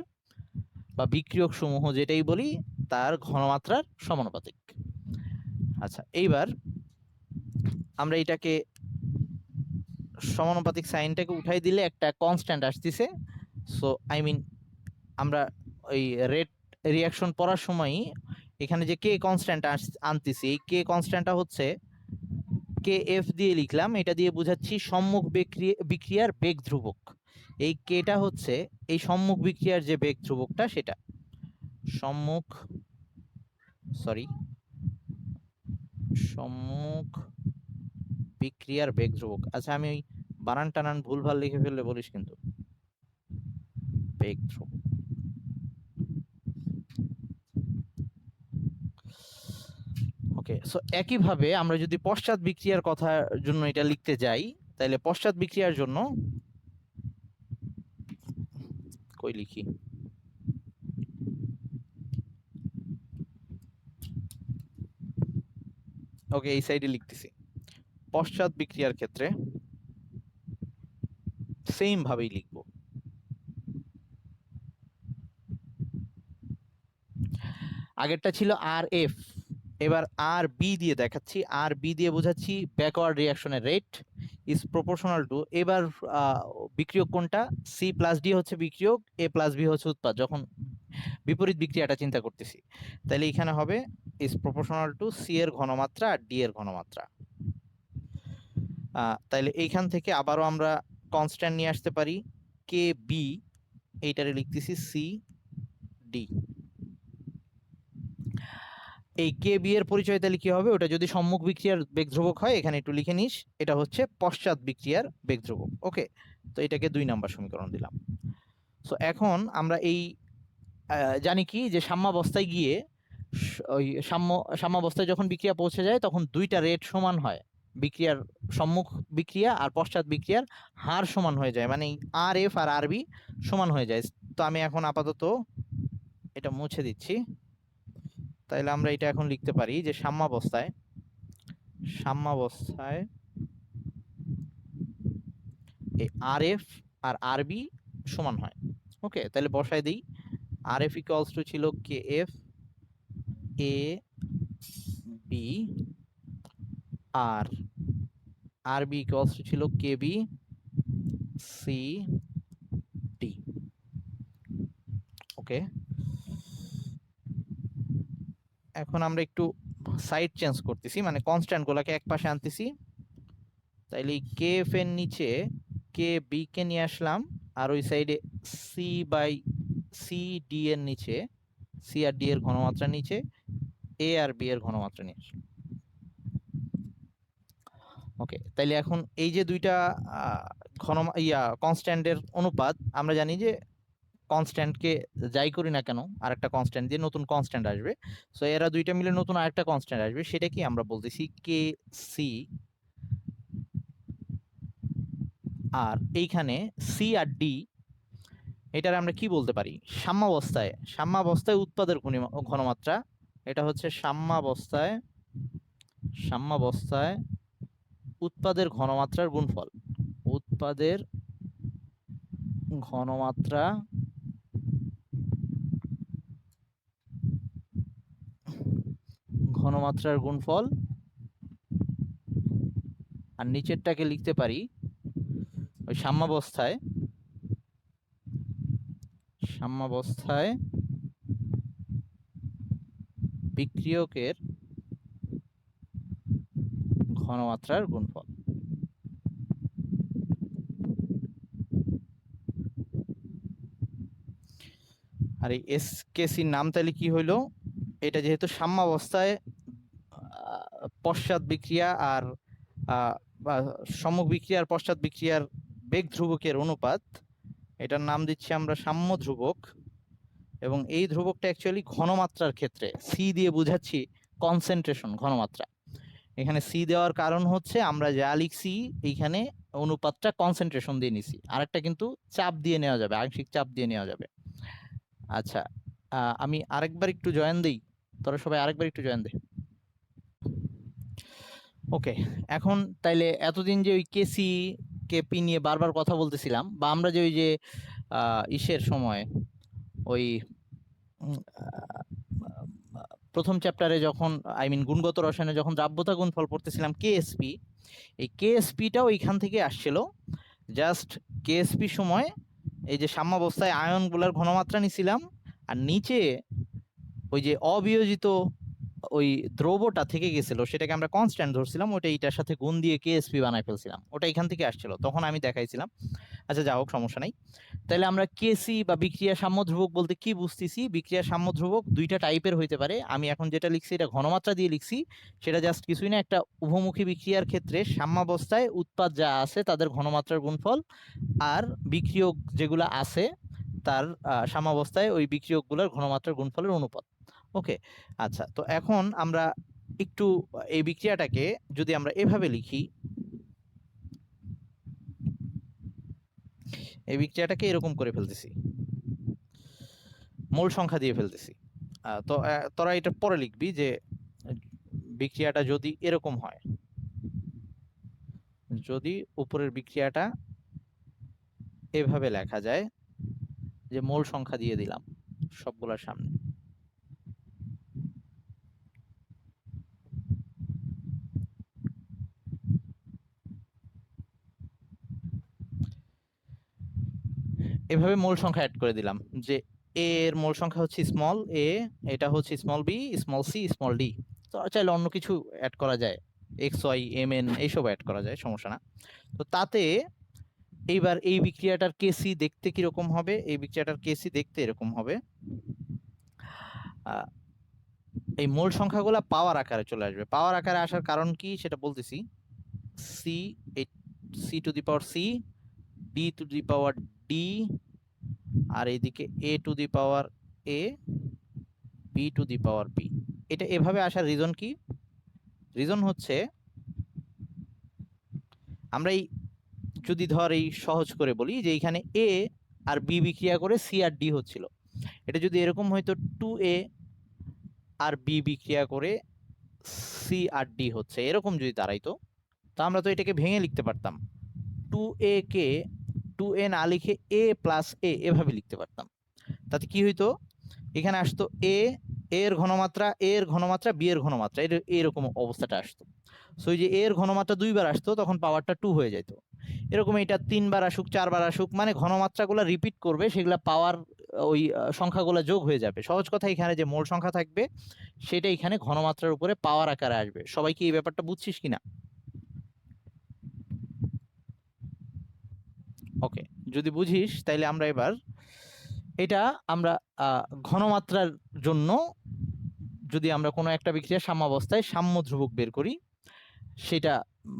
বা বিক্রিয়ক সমূহ যেটাই বলি তার ঘনমাত্রার সমানুপাতিক। আচ্ছা, এইবার আমরা এটাকে সমানুপাতিক সাইনটাকে উঠাই দিলে একটা কনস্ট্যান্ট আসতেছে। সো আই মিন আমরা ওই রেট রিয়াকশন পড়ার সময়ই এখানে যে কে কনস্ট্যান্ট আনতেছি, এই কে কনস্ট্যান্টটা হচ্ছে কে এফ দিয়ে লিখলাম, এটা দিয়ে বুঝাচ্ছি সম্মুখ বিক্রিয়ার বেগ ধ্রুবক। এই কেটা হচ্ছে এই সম্মুখ বিক্রিয়ার যে বেগ ধ্রুবকটা, সেটা সম্মুখ বিক্রিয়ার বেগ ধ্রুবক। আচ্ছা, আমি ওই বানান টানান ভুলভাল লিখে ফেললে বলিস কিন্তু। বেগ ধ্রুবক, ওকে। সো একইভাবে আমরা যদি পশ্চাৎ বিক্রিয়ার কথার জন্য এটা লিখতে যাই, তাহলে পশ্চাৎ বিক্রিয়ার জন্য কই লিখি, ওকে এই সাইডে লিখতেছি। পশ্চাৎ বিক্রিয়ার ক্ষেত্রে সেম ভাবেই লিখব। আগেরটা ছিল আর এফ, এবার আর বি দিয়ে দেখাচ্ছি, আর বি দিয়ে বোঝাচ্ছি ব্যাকওয়ার্ড রিয়াকশনের রেট ইজ প্রপোর্শনাল টু, এবার বিক্রিয়ক কোনটা, সি প্লাস ডি হচ্ছে বিক্রিয়ক, এ প্লাস বি হচ্ছে উৎপাদ, যখন বিপরীত বিক্রিয়াটা চিন্তা করতেছি। তাহলে এখানে হবে ইজ প্রপোর্শনাল টু সি এর ঘনমাত্রা আর ডি এর ঘনমাত্রা। তাহলে এইখান থেকে আবারও আমরা কনস্ট্যান্ট নিয়ে আসতে পারি, কে বি, এইটারে লিখতেছি সি ডি। এই কে বি এর পরিচয় তাহলে কি হবে, ওটা যদি সম্মুখ বিক্রিয়ার বেগ ধ্রুবক হয়, এখানে একটু লিখে নিস, এটা হচ্ছে পশ্চাৎ বিক্রিয়ার বেগ ধ্রুবক। ওকে, তো এটাকে 2 নাম্বার সমীকরণ দিলাম। সো এখন আমরা এই জানি কি, যে সাম্যাবস্থায় গিয়ে ওই সাম্যাবস্থায় যখন বিক্রিয়া পৌঁছে যায় তখন দুইটা রেট সমান হয়, বিক্রিয়ার সম্মুখ বিক্রিয়া আর পশ্চাৎ বিক্রিয়ার হার সমান হয়ে যায়, মানে আর এফ আর আর বি সমান হয়ে যায়। তো আমি এখন আপাতত এটা মুছে দিচ্ছি। তাইলে আমরা এটা এখন লিখতে পারি যে সাম্যাবস্থায় এই আর এফ আর আর বি সমান হয়। ওকে, তাহলে বসায় দিই, আর এফ ইকুয়ালস টু ছিল কে এফ এ বি, আর আর বি ইকুয়ালস টু ছিল K B C D. Okay, এখন আমরা একটু সাইড চেঞ্জ করতেছি, মানে কনস্ট্যান্ট গুলাকে এক পাশে আনতেছি। তাইলে কে এফ এর নিচে কে বি কে নিয়ে আসলাম, আর ওই সাইডে সি বাই সি ডি এর নিচে সি আর ডি এর ঘনমাত্রা নিচে এ আর বি এর ঘনমাত্রা নিয়ে আসলাম। ওকে, তাইলে এখন এই যে দুইটা কনস্ট্যান্টের অনুপাত, আমরা জানি যে কনস্ট্যান্টকে যাই করি না কেন আর একটা কনস্ট্যান্ট দিয়ে নতুন কনস্ট্যান্ট আসবে, সো এরা দুইটা মিলে নতুন আরেকটা কনস্ট্যান্ট আসবে, সেটা কি আমরা বলতেছি কে সি। আর এইখানে সি আর ডি, এটার আমরা কি বলতে পারি, সাম্যাবস্থায় উৎপাদের ঘনমাত্রা। এটা হচ্ছে সাম্যাবস্থায় উৎপাদের ঘনমাত্রার গুণফল। উৎপাদের ঘনমাত্রার গুণফল। আর নিচেরটাকে লিখতে পারি ওই সাম্যাবস্থায় বিক্রিয়কের ঘনমাত্রার গুণফল। আর এই এসকেসির নাম তাহলে কি হইলো, এটা যেহেতু সাম্যাবস্থায় পশ্চাৎ বিক্রিয়া আর সম্মুখ বিক্রিয়া আর পশ্চাৎ বিক্রিয়ার বেগ ধ্রুবকের অনুপাত, এটার নাম দিচ্ছি আমরা সাম্য ধ্রুবক। এবং এই ধ্রুবকটা অ্যাকচুয়ালি ঘনমাত্রার ক্ষেত্রে সি দিয়ে বুঝাচ্ছি কনসেন্ট্রেশন ঘনমাত্রা। এখানে সি দেওয়ার কারণ হচ্ছে আমরা যা লিখছি এইখানে অনুপাতটা কনসেন্ট্রেশন দিয়ে নিছি, আরেকটা কিন্তু চাপ দিয়ে নেওয়া যাবে, আংশিক চাপ দিয়ে নেওয়া যাবে। আচ্ছা, আমি আরেকবার একটু জয়েন দেই, তোরা সবাই আরেকবার একটু জয়েন দে। ওকে, এখন তাইলে এতদিন যে ওই কেসি কেপি নিয়ে বারবার কথা বলতেছিলাম, বা আমরা যে ওই যে ইসের সময় ওই প্রথম চ্যাপ্টারে যখন গুণগত রসায়নে যখন দ্রাব্যতা গুণফল পড়তেছিলাম কেএসপি, এই কেএসপিটাও এইখান থেকে আসছিল। জাস্ট কেএসপি সময় এই যে সাম্যাবস্থায় আয়নগুলোর ঘনমাত্রা নিছিলাম, আর নিচে ওই যে অবিয়োজিত ওই দ্রবটা থেকে গেছিল সেটাকে আমরা কনস্ট্যান্ট ধরছিলাম, ওটা এইটার সাথে গুণ দিয়ে কেএসপি বানাই ফেলছিলাম, ওটা এখান থেকে আসছিল, তখন আমি দেখাইছিলাম। আচ্ছা, যা হোক, সমস্যা নাই। তাহলে আমরা কেসি বা বিক্রিয়া সাম্য ধ্রুবক বলতে কি বুঝতেছি, বিক্রিয়া সাম্য ধ্রুবক দুইটা টাইপের হইতে পারে। আমি এখন যেটা লিখছি এটা ঘনমাত্রা দিয়ে লিখছি, সেটা জাস্ট কিছুই না, একটা উভমুখী বিক্রিয়ার ক্ষেত্রে সাম্যাবস্থায় উৎপাদ যা আছে তাদের ঘনমাত্রার গুণফল, আর বিক্রিয়ক যেগুলো আছে তার সাম্যাবস্থায় ওই বিক্রিয়কগুলোর ঘনমাত্রার গুণফলের অনুপাত। ওকে, আচ্ছা, তো এখন আমরা একটু এই বিক্রিয়াটাকে যদি আমরা এভাবে লিখি, এই বিক্রিয়াটাকে এরকম করে ফেলতেছি, মোল সংখ্যা দিয়ে ফেলতেছি। তো তোরা এটা পরে লিখবি যে বিক্রিয়াটা যদি এরকম হয়, যদি উপরের বিক্রিয়াটা এভাবে লেখা যায় যে মোল সংখ্যা দিয়ে দিলাম সবগুলোর সামনে, এভাবে মোল সংখ্যা অ্যাড করে দিলাম যে এ এর মোল সংখ্যা হচ্ছে স্মল এ, এটা হচ্ছে small B, small C, small D. তো চাইলে অন্য কিছু অ্যাড করা যায়, এক্স ওয়াই এম এন এইসব অ্যাড করা যায়, সমস্যা না। তো তাতে এইবার এই বিক্রিয়াটার কেসি দেখতে কিরকম হবে, এই বিক্রিয়াটার কেসি দেখতে এরকম হবে। এই মোল সংখ্যাগুলো পাওয়ার আকারে চলে আসবে। পাওয়ার আকারে আসার কারণ কি সেটা বলতেছি। C C to the power C, D to the power D, আর এইদিকে A to the power A, B to the power B. এটা এভাবে আসার রিজন কি? রিজন হচ্ছে আমরা এই যদি ধর এই সহজ করে বলি যে এইখানে এ আর বি বিক্রিয়া করে সি আর ডি হচ্ছিল, এটা যদি এরকম হয়তো 2a আর বি বিক্রিয়া করে সি আর ডি হচ্ছে, এরকম যদি দাঁড়াইতো, তো আমরা তো এটাকে ভেঙে লিখতে পারতাম, 2a কে 2a না লিখে a প্লাস a এভাবে লিখতে পারতাম। তাতে কি হইতো, এখানে আসতো a এর ঘনমাত্রা, a এর ঘনমাত্রা, b এর ঘনমাত্রা, এরকম অবস্থাটা আসতো। সো এই যে a এর ঘনমাত্রা 2 বার আসতো, তখন পাওয়ারটা 2 হয়ে যেত। এরকম এটা 3 বার আসুক, 4 বার আসুক, মানে ঘনমাত্রাগুলো রিপিট করবে, সেগুলা পাওয়ার ওই সংখ্যাগুলো যোগ হয়ে যাবে। সহজ কথা, এখানে যে মোল সংখ্যা থাকবে সেটা এখানে ঘনমাত্রার উপরে পাওয়ার আকারে আসবে। সবাই কি এই ব্যাপারটা বুঝছিস কিনা? ওকে, যদি বুঝিস তাইলে আমরা এবার এটা আমরা ঘনমাত্রার জন্য যদি আমরা কোনো একটা বিক্রিয়ার সাম্যাবস্থায় সাম্য ধ্রুবক বের করি সেটা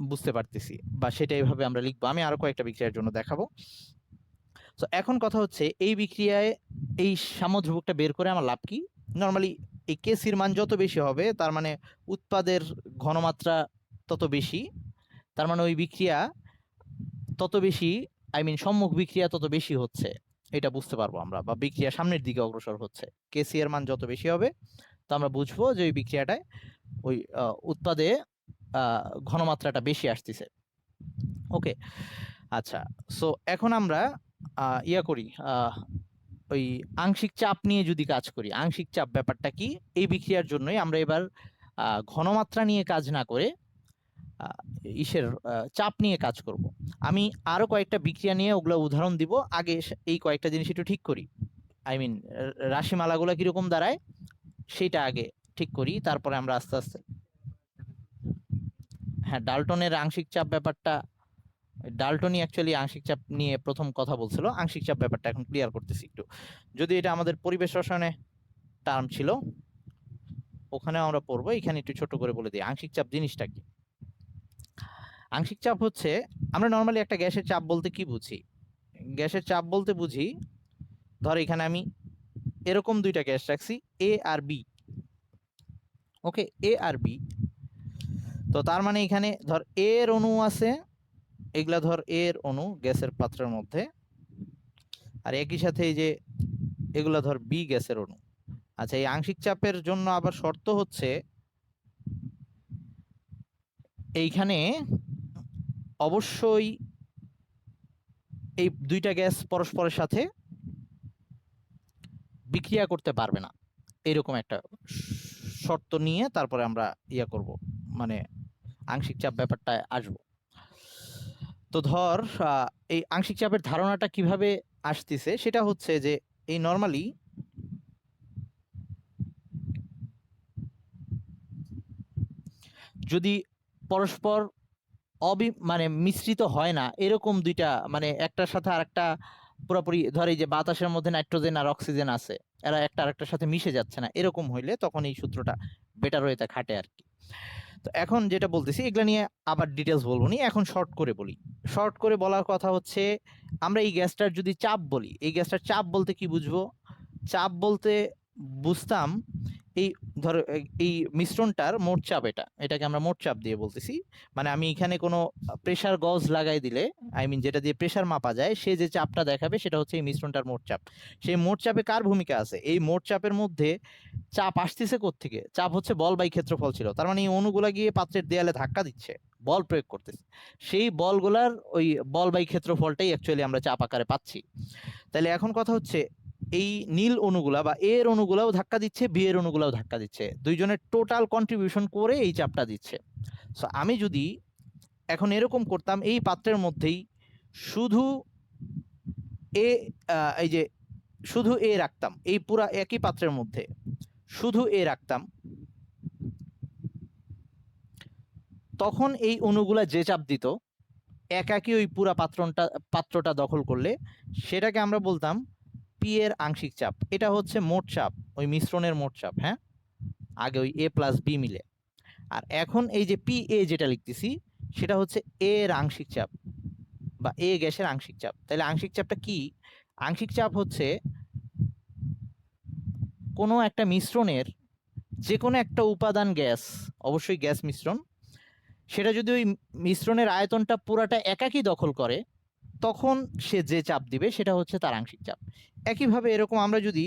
বুঝতে পারতেছি, বা সেটা এইভাবে আমরা লিখবো। আমি আরো কয়েকটা বিক্রিয়ার জন্য দেখাবো। তো এখন কথা হচ্ছে এই বিক্রিয়ায় এই সাম্য ধ্রুবকটা বের করে আমার লাভ কি? নর্মালি এই কেসির মান যত বেশি হবে তার মানে উৎপাদের ঘনমাত্রা তত বেশি, তার মানে ওই বিক্রিয়া তত বেশি, সম্মুখ বিক্রিয়া তত বেশি হচ্ছে, এটা বুঝতে পারবো আমরা, বা বিক্রিয়া সামনের দিকে অগ্রসর হচ্ছে। কেসি এর মান যত বেশি হবে তো আমরা বুঝবো যে ওই বিক্রিয়াটায় ওই উৎপাদে ঘনমাত্রাটা বেশি আসতেছে। ওকে, আচ্ছা। সো এখন আমরা ইয়া করি, ওই আংশিক চাপ নিয়ে যদি কাজ করি। আংশিক চাপ ব্যাপারটা কি? এই বিক্রিয়ার জন্যই আমরা এবার ঘনমাত্রা নিয়ে কাজ না করে চাপ নিয়ে কাজ করব। আমি আরো কয়েকটা বিক্রিয়া নিয়ে ওগুলো উদাহরণ দিব। আগে এই কয়েকটা জিনিস একটু ঠিক করি, রাশিমালাগুলো কিরকম দাঁড়ায় সেটা আগে ঠিক করি, তারপরে আমরা আস্তে আস্তে। হ্যাঁ, ডাল্টনের আংশিক চাপ ব্যাপারটা, ডাল্টনই অ্যাকচুয়ালি আংশিক চাপ নিয়ে প্রথম কথা বলছিল। আংশিক চাপ ব্যাপারটা এখন ক্লিয়ার করতেছি একটু। যদি এটা আমাদের পরিবেশ রসায়নে টার্ম ছিল, ওখানেও আমরা পড়বো। এখানে একটু ছোট করে বলে দিই আংশিক চাপ জিনিসটা কি। আংশিক চাপ হচ্ছে, আমরা নর্মালি একটা গ্যাসের চাপ বলতে কি বুঝি? গ্যাসের চাপ বলতে বুঝি, ধর এখানে আমি এরকম দুইটা গ্যাস রাখছি, এ আর বি। ওকে, এ আর বি। তো তার মানে এখানে ধর এ এর অণু আছে, এগুলা ধর এর অণু গ্যাসের পাত্রের মধ্যে, আর একই সাথে এই যে এগুলা ধর বি গ্যাসের অণু। আচ্ছা, এই আংশিক চাপের জন্য আবার শর্ত হচ্ছে এইখানে অবশ্যই এই দুইটা গ্যাস পরস্পরের সাথে বিক্রিয়া করতে পারবে না, এরকম একটা শর্ত নিয়ে তারপরে আমরা ইয়া করব, মানে আংশিক চাপ ব্যাপারটা আসবো। তো ধর এই আংশিক চাপের ধারণাটা কিভাবে আসতেছে সেটা হচ্ছে যে এই নর্মালি যদি পরস্পর মানে মিশ্রিত হয় না, এরকম দুইটা, মানে একটার সাথে আরেকটা পুরোপুরি, ধর এই যে বাতাসের মধ্যে নাইট্রোজেন আর অক্সিজেন আছে, এরা একটা আরেকটার সাথে মিশে যাচ্ছে না, এরকম হইলে তখন এই সূত্রটা বেটার হয়ে খাটে আর কি। তো এখন যেটা বলতেছি এগুলা নিয়ে আবার ডিটেলস বলবো নি, এখন শর্ট করে বলি। শর্ট করে বলার কথা হচ্ছে, আমরা এই গ্যাসটার যদি চাপ বলি, এই গ্যাসটার চাপ বলতে কি বুঝবো? চাপ বলতে বুঝতাম এই ধর এই মিশ্রণটার মোট চাপ, এটাকে আমরা মোট চাপ দিয়ে বলতেছি। মানে আমি এখানে কোনো প্রেসার গজ লাগাই দিলে, যেটা দিয়ে প্রেসার মাপা যায়, সে যে চাপটা দেখাবে সেটা হচ্ছে এই মিশ্রণটার মোট চাপ। সেই মোট চাপে কার ভূমিকা আছে? এই মোট চাপের মধ্যে চাপ আসতেছে কোত্থেকে? চাপ হচ্ছে বল বাই ক্ষেত্রফল ছিল। তার মানে এই অণুগুলা গিয়ে পাত্রের দেয়ালে ধাক্কা দিচ্ছে, বল প্রয়োগ করতেছে, সেই বলগুলার ওই বল বাই ক্ষেত্রফলটাই অ্যাকচুয়ালি আমরা চাপ আকারে পাচ্ছি। তাহলে এখন কথা হচ্ছে, এই নীল অণুগুলা বা এর অণুগুলাও ধাক্কা দিচ্ছে, বি এর অণুগুলাও ধাক্কা দিচ্ছে, দুইজনের টোটাল কন্ট্রিবিউশন করে এই চাপটা দিচ্ছে। সো আমি যদি এখন এরকম করতাম, এই পাত্রের মধ্যেই শুধু এই যে শুধু এ রাখতাম, এই পুরা একই পাত্রের মধ্যে শুধু এ রাখতাম, তখন এই অণুগুলা যে চাপ দিত একাকি ওই পুরা পাত্রটা দখল করলে, সেটাকে আমরা বলতাম পি এর আংশিক চাপ। এটা হচ্ছে মোট চাপ, ওই মিশ্রণের মোট চাপ। হ্যাঁ, আগে ওই এ প্লাস বি মিলে। আর এখন এই যে পি এ যেটা লিখতেছি সেটা হচ্ছে এ এর আংশিক চাপ বা এ গ্যাসের আংশিক চাপ। তাহলে আংশিক চাপটা কি? আংশিক চাপ হচ্ছে কোনো একটা মিশ্রণের যে কোনো একটা উপাদান গ্যাস, অবশ্যই গ্যাস মিশ্রণ, সেটা যদি ওই মিশ্রণের আয়তনটা পুরাটা একাকি দখল করে, তখন সে যে চাপ দিবে সেটা হচ্ছে তার আংশিক চাপ। একইভাবে এরকম আমরা যদি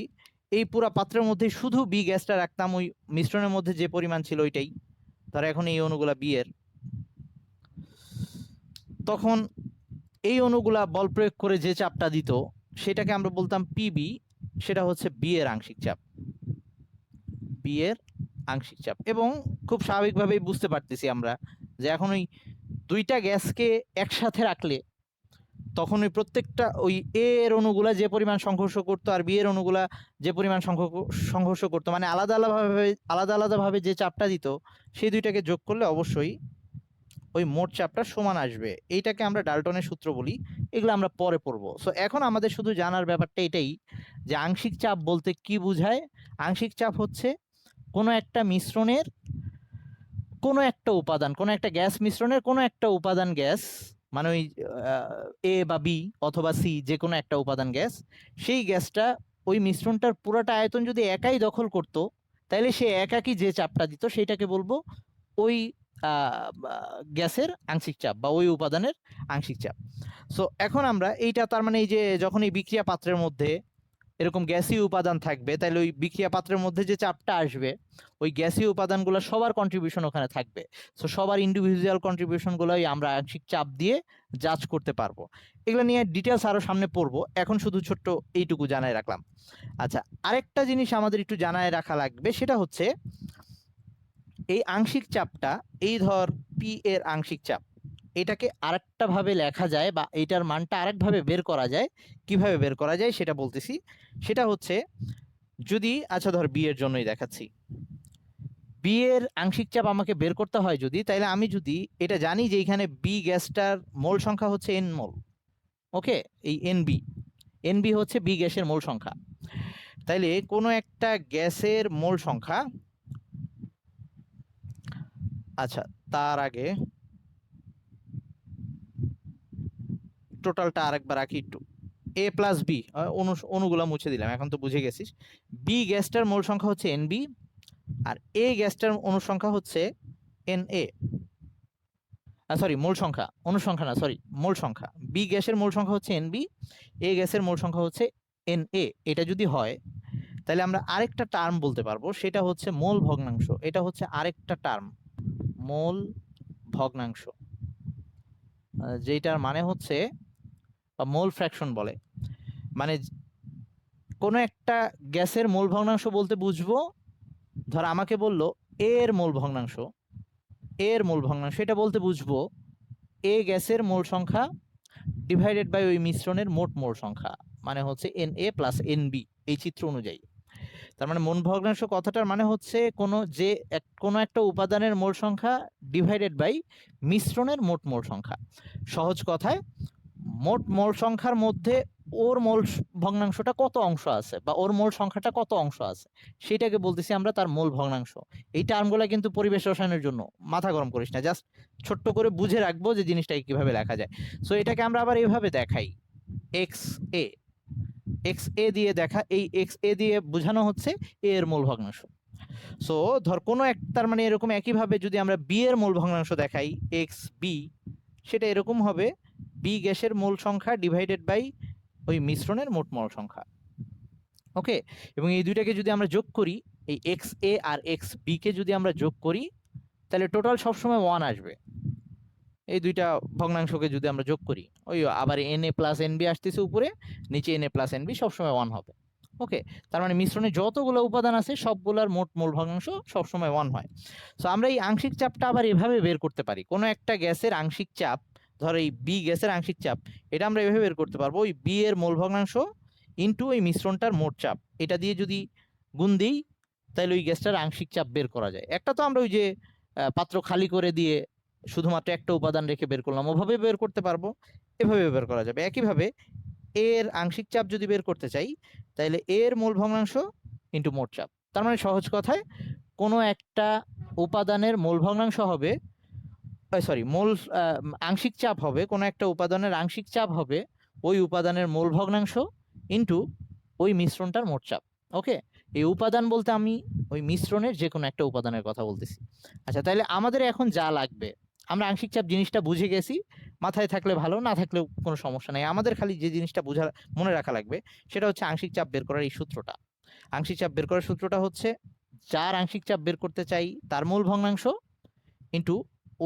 এই পুরা পাত্রের মধ্যে শুধু বি গ্যাসটা রাখতাম, ওই মিশ্রণের মধ্যে যে পরিমাণ ছিল ওইটাই, ধর এখন এই অণুগুলা বি এর, তখন এই অণুগুলা বল প্রয়োগ করে যে চাপটা দিত সেটাকে আমরা বলতাম পিবি, সেটা হচ্ছে বি এর আংশিক চাপ, বি এর আংশিক চাপ। এবং খুব স্বাভাবিকভাবেই বুঝতে পারতেছি আমরা যে এখন ওই দুইটা গ্যাসকে একসাথে রাখলে তখন ওই প্রত্যেকটা ওই এ এর অণুগুলা যে পরিমাণ সংঘর্ষ করতো আর বি এর অণুগুলা যে পরিমাণ সংঘর্ষ করতো, মানে আলাদা আলাদাভাবে যে চাপটা দিত, সেই দুইটাকে যোগ করলে অবশ্যই ওই মোট চাপটা সমান আসবে। এইটাকে আমরা ডাল্টনের সূত্র বলি, এগুলো আমরা পরে পড়বো। সো এখন আমাদের শুধু জানার ব্যাপারটা এটাই যে আংশিক চাপ বলতে কি বোঝায়। আংশিক চাপ হচ্ছে কোনো একটা মিশ্রণের কোনো একটা উপাদান, কোনো একটা গ্যাস মিশ্রণের কোনো একটা উপাদান গ্যাস, মানে ওই এ বা বি অথবা সি, যে কোনো একটা উপাদান গ্যাস, সেই গ্যাসটা ওই মিশ্রণটার পুরোটা আয়তন যদি একাই দখল করত, তাহলে সে একাকি যে চাপটা দিত সেটাকে বলবো ওই গ্যাসের আংশিক চাপ বা ওই উপাদানের আংশিক চাপ। সো এখন আমরা এইটা, তার মানে এই যে যখন এই বিক্রিয়া পাত্রের মধ্যে এরকম গ্যাসীয় উপাদান থাকবে, তাহলে ওই বিক্রিয়া পাত্রের মধ্যে যে চাপটা আসবে, ওই গ্যাসীয় উপাদানগুলো সবার কন্ট্রিবিউশন ওখানে থাকবে। সো সবার ইন্ডিভিজুয়াল কন্ট্রিবিউশনগুলোই আমরা আংশিক চাপ দিয়ে জাজ করতে পারবো। এগুলো নিয়ে ডিটেলস আরো সামনে পড়বো, এখন শুধু ছোট্ট এইটুকু জানায় রাখলাম। আচ্ছা, আরেকটা জিনিস আমাদের একটু জানায় রাখা লাগবে, সেটা হচ্ছে এই আংশিক চাপটা, এই ধর পি এর আংশিক চাপ, এটাকে আরেকটা ভাবে লেখা যায় বা এটার মানটা আরেকভাবে বের করা যায়। কিভাবে বের করা যায় সেটা বলতেছি। সেটা হচ্ছে, যদি আচ্ছা ধর বি এর জন্যই দেখাচ্ছি, বি এর আংশিক চাপ আমাকে বের করতে হয় যদি, তাইলে আমি যদি এটা জানি যে এখানে বি গ্যাসটার মোল সংখ্যা হচ্ছে এন মোল, ওকে, এই এনবি হচ্ছে বি গ্যাসের মোল সংখ্যা, তাইলে কোনো একটা গ্যাসের মোল সংখ্যা, আচ্ছা তার আগে টোটালটা আরেকবার রাখি একটু, এ প্লাস বি, অণুগুলো মুছে দিলাম, এখন তো বুঝে গেছিস। বি গ্যাসটার মোল সংখ্যা হচ্ছে এনবি, আর এ গ্যাসটার অনুসংখ্যা হচ্ছে এন এ, সরি মোল সংখ্যা, অনুসংখ্যা না, সরি মোল সংখ্যা। বি গ্যাসের মোল সংখ্যা হচ্ছে এনবি, এ গ্যাসের মোল সংখ্যা হচ্ছে এন এ। এটা যদি হয় তাহলে আমরা আরেকটা টার্ম বলতে পারবো, সেটা হচ্ছে মোল ভগ্নাংশ। এটা হচ্ছে আরেকটা টার্ম, মোল ভগ্নাংশ, যেটার মানে হচ্ছে মোল ফ্র্যাকশন বলে। মানে কোনো একটা গ্যাসের মোল ভগ্নাংশ বলতে বুঝবো, ধর আমাকে বললো এর মোল ভগ্নাংশ, এটা বলতে বুঝবো এ গ্যাসের মোল সংখ্যা ডিভাইডেড বাই ওই মিশ্রণের মোট মোল সংখ্যা, মানে হচ্ছে N A plus N B, এই চিত্র অনুযায়ী। তার মানে মোল ভগ্নাংশ কথাটার মানে হচ্ছে কোনো একটা উপাদানের মোল সংখ্যা ডিভাইডেড বাই মিশ্রণের মোট মোল সংখ্যা। সহজ কথায় মোট মোল সংখ্যার মধ্যে ওর মোল ভগ্নাংশটা কত অংশ আছে বা ওর মোল সংখ্যাটা কত অংশ আছে, সেটাকে বলতেছি আমরা তার মোল ভগ্নাংশ। এই টার্মগুলো কিন্তু পরিবেশ রসায়নের জন্য, মাথা গরম করিস না, জাস্ট ছোট্ট করে বুঝে রাখবো যে জিনিসটাকে কিভাবে লেখা যায়। সো এটাকে আমরা আবার এইভাবে দেখাই, এক্স এ দিয়ে দেখা, এই এক্স এ দিয়ে বোঝানো হচ্ছে এ এর মোল ভগ্নাংশ। সো ধর কোনো এক, তার মানে এরকম একইভাবে যদি আমরা বি এর মোল ভগ্নাংশ দেখাই এক্স বি, সেটা এরকম হবে বি গ্যাসের মোল সংখ্যা ডিভাইডেড বাই ওই মিশ্রণের মোট মোল সংখ্যা, ওকে। এবং এই দুইটাকে যদি আমরা যোগ করি, এই এক্স এ আর এক্স বি কে যদি আমরা যোগ করি, তাহলে টোটাল সবসময় 1 আসবে। এই দুইটা ভগ্নাংশকে যদি আমরা যোগ করি, ওই আবার N A plus N B আসতেছে উপরে, নিচে N A plus N B সবসময় 1 হবে, ওকে। তার মানে মিশ্রণে যতগুলো উপাদান আছে সবগুলোর মোট মোল ভগ্নাংশ সবসময় 1 হয়। সো আমরা এই আংশিক চাপটা আবার এভাবে বের করতে পারি, কোনো একটা গ্যাসের আংশিক চাপ, ধর এই বি গ্যাসের আংশিক চাপ, এটা আমরা এভাবে বের করতে পারবো, ওই বি এর মোল ভগ্নাংশ ইন্টু ওই মিশ্রণটার মোট চাপ, এটা দিয়ে যদি গুণ দিই তাহলে ওই গ্যাসটার আংশিক চাপ বের করা যায়। একটা তো আমরা ওই যে পাত্র খালি করে দিয়ে শুধুমাত্র একটা উপাদান রেখে বের করলাম, ওভাবে বের করতে পারবো, এভাবে বের করা যাবে। একইভাবে এর আংশিক চাপ যদি বের করতে চাই, তাহলে এর মোল ভগ্নাংশ ইন্টু মোট চাপ। তার মানে সহজ কথায় কোনো একটা উপাদানের মোল ভগ্নাংশ হবে, সরি মোল আংশিক চাপ হবে, কোনো একটা উপাদানের আংশিক চাপ হবে ওই উপাদানের মোল ভগ্নাংশ ইন্টু ওই মিশ্রণটার মোট চাপ, ওকে। এই উপাদান বলতে আমি ওই মিশ্রণের যে কোনো একটা উপাদানের কথা বলতেছি। আচ্ছা, তাহলে আমাদের এখন যা লাগবে, আমরা আংশিক চাপ জিনিসটা বুঝে গেছি, মাথায় থাকলে ভালো, না থাকলেও কোনো সমস্যা নেই। আমাদের খালি যে জিনিসটা মনে রাখা লাগবে সেটা হচ্ছে আংশিক চাপ বের করার এই সূত্রটা। আংশিক চাপ বের করার সূত্রটা হচ্ছে যার আংশিক চাপ বের করতে চাই তার মোল ভগ্নাংশ ইন্টু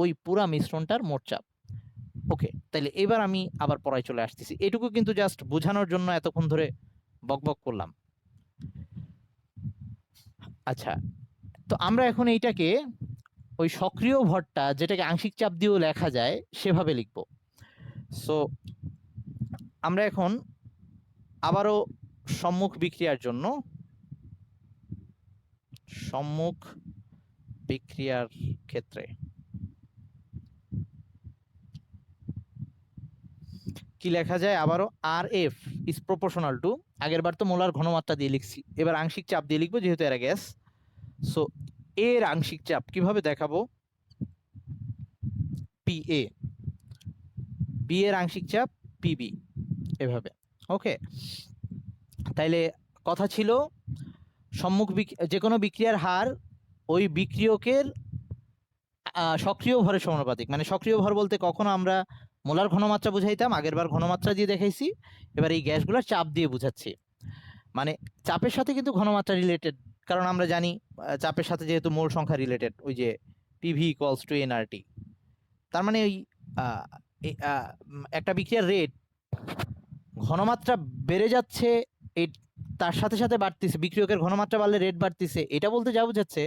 ওই পুরা মিশ্রণটার মোট চাপ, ওকে। তাহলে এবার আমি আবার পড়ায় চলে আসতেছি, এটুকু কিন্তু জাস্ট বোঝানোর জন্য এতক্ষণ ধরে বকবক করলাম। আচ্ছা, তো আমরা এখন এইটাকে ওই সক্রিয় ভরটা, যেটাকে আংশিক চাপ দিয়েও লেখা যায়, সেভাবে লিখব। সো আমরা এখন আবারও সম্মুখ বিক্রিয়ার জন্য সম্মুখ বিক্রিয়ার ক্ষেত্রে কি লেখা যায়? আবারও RF ইজ প্রপোর্শনাল টু, আগের বার তো মোলার ঘনমাত্রা দিয়ে লিখছি, এবার আংশিক চাপ দিয়ে লিখবো যেহেতু এরা গ্যাস। সো এর আংশিক চাপ কিভাবে দেখাবো? PA, বি এর আংশিক চাপ PB, এভাবে। ওকে, তাইলে কথা ছিল সম্মুখ যে কোনো বিক্রিয়ার হার ওই বিক্রিয়কের সক্রিয় ভরের সমানুপাতিক। মানে সক্রিয় ভর বলতে কখনো আমরা মোলার ঘনমাত্রা বুঝাইতাম, আগের বার ঘনমাত্রা দিয়ে দেখাইছি, এবার এই গ্যাসগুলোর চাপ দিয়ে বুঝাচ্ছি। মানে চাপের সাথে কিন্তু ঘনমাত্রা রিলেটেড, কারণ আমরা জানি চাপের সাথে যেহেতু মোল সংখ্যা রিলেটেড, ওই যে PV ইকুয়ালস টু nRT। তার মানে ওই একটা বিক্রিয়ার রেট ঘনমাত্রা বেড়ে যাচ্ছে, এই তার সাথে সাথে বাড়তিছে, বিক্রিয়কের ঘনমাত্রা বাড়লে রেট বাড়তিছে, এটা বলতে যা বোঝাচ্ছে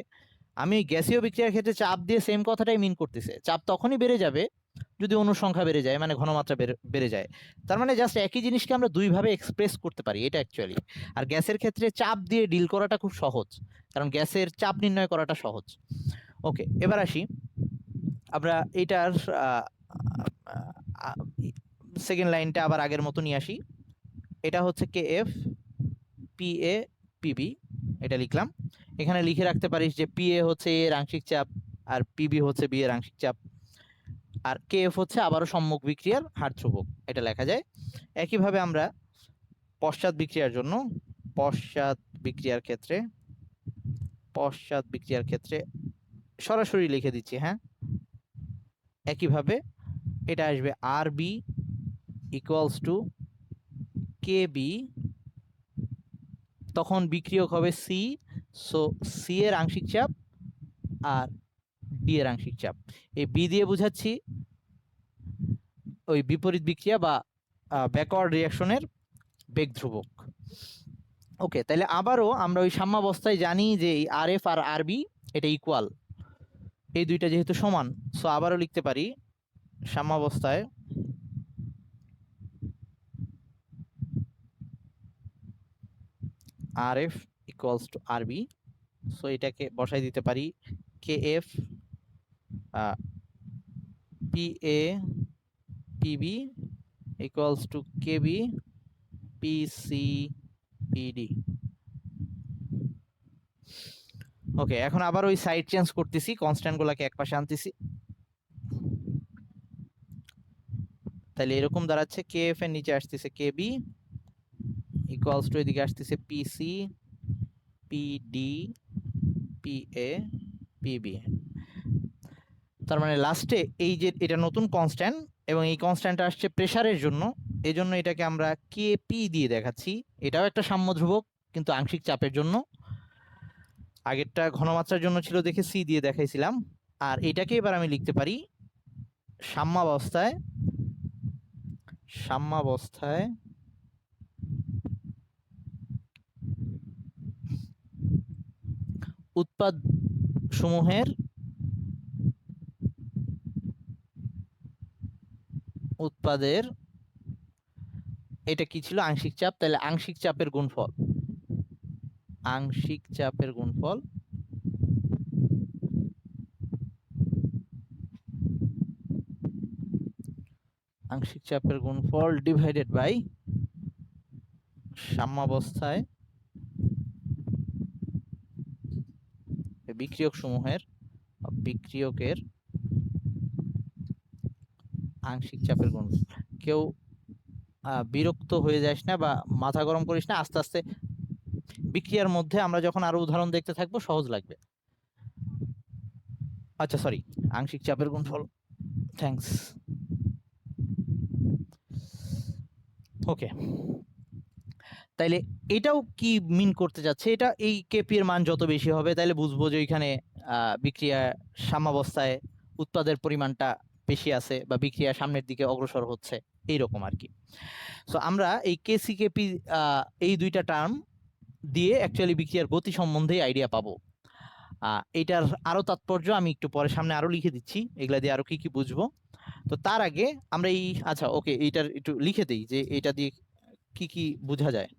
আমি গ্যাসীয় বিক্রিয়ার ক্ষেত্রে চাপ দিয়ে সেম কথাটাই মিন করতেছে। চাপ তখনই বেড়ে যাবে যদি অণুর সংখ্যা বেড়ে যায়, মানে ঘনমাত্রা বেড়ে যায়। তার মানে জাস্ট একই জিনিসকে আমরা দুইভাবে এক্সপ্রেস করতে পারি এটা অ্যাকচুয়ালি। আর গ্যাসের ক্ষেত্রে চাপ দিয়ে ডিল করাটা খুব সহজ, কারণ গ্যাসের চাপ নির্ণয় করাটা সহজ। ওকে, এবার আসি আমরা এইটার সেকেন্ড লাইনটা আবার আগের মতো নিয়ে আসি। এটা হচ্ছে KF PA PB, এটা লিখলাম। এখানে লিখে রাখতে পারিস যে PA হচ্ছে এর আংশিক চাপ আর PB হচ্ছে B এর আংশিক চাপ, আর KF হচ্ছে আবারও সম্মুখ বিক্রিয়ার হার ধ্রুবক, এটা লেখা যায়। একইভাবে আমরা পশ্চাৎ বিক্রিয়ার জন্য পশ্চাৎ বিক্রিয়ার ক্ষেত্রে সরাসরি লিখে দিচ্ছি। হ্যাঁ, একইভাবে এটা আসবে RB ইকুয়ালস টু KB, তখন বিক্রিয়ক হবে C, সো C এর আংশিক চাপ আর D এর আংশিক চাপ। এই B দিয়ে বুঝাচ্ছি ওই বিপরীত বিক্রিয়া বা ব্যাকওয়ার্ড রিঅ্যাকশনের বেগ ধ্রুবক। ওকে, তাহলে আবারও আমরা ওই সাম্যাবস্থায় জানি যে এই RF আর RB এটা ইকুয়াল, এই দুইটা যেহেতু সমান, সো আবারও লিখতে পারি সাম্যাবস্থায় RF equals to RB, so এটাকে বসাই দিতে পারি KF PA PB equals to KB PC PD। ওকে, এখন আবার ওই সাইড চেঞ্জ করতেছি, কনস্ট্যান্টগুলোকে একপাশে আনতেছি, তাহলে এরকম দাঁড়াচ্ছে KF এর নিচে আসতেছে KB ইকুয়ালস টু এদিকে আসতেছে PC PD PA PB। তার মানে লাস্টে এই যে এটা নতুন কনস্ট্যান্ট এবং এই কনস্ট্যান্টটা আসছে প্রেসারের জন্য, এই জন্য এটাকে আমরা KP দিয়ে দেখাচ্ছি। এটাও একটা সাম্য ধ্রুবক কিন্তু আংশিক চাপের জন্য, আগেরটা ঘনমাত্রার জন্য ছিল দেখে C দিয়ে দেখাইছিলাম। আর এটাকে এবার আমি লিখতে পারি সাম্যাবস্থায় উৎপাদের এটা কি ছিল? আংশিক চাপ। তাহলে আংশিক চাপের গুণফল ডিভাইডেড বাই সাম্যাবস্থায় বিক্রিয়কের আংশিক চাপের গুণফল। কেউ বিরক্ত হয়ে যাস না বা মাথা গরম করিস না, আস্তে আস্তে বিক্রিয়ার মধ্যে আমরা যখন আরো উদাহরণ দেখতে থাকবো সহজ লাগবে। আচ্ছা সরি, আংশিক চাপের গুণফল, থ্যাঙ্কস। ওকে, তাইলে এটাও কি মিন করতে যাচ্ছে? এটা এই কেপি এর মান যত বেশি হবে তাইলে বুঝবো যে এখানে বিক্রিয়া সাম্যাবস্থায় উৎপাদের পরিমাণটা বেশি আছে বা বিক্রিয়া সামনের দিকে অগ্রসর হচ্ছে, এইরকম আর কি। সো আমরা এই কেসি কেপি এই দুইটা টার্ম দিয়ে অ্যাকচুয়ালি বিক্রিয়ার গতি সম্বন্ধে আইডিয়া পাবো। এটার আরো তাৎপর্য আমি একটু পরে সামনে আরো লিখে দিচ্ছি, এগুলা দিয়ে আরো কি কি বুঝবো। তো তার আগে আমরা এই আচ্ছা ওকে এইটার একটু লিখে দিই যে এটা দিয়ে কি কি বোঝা যায়,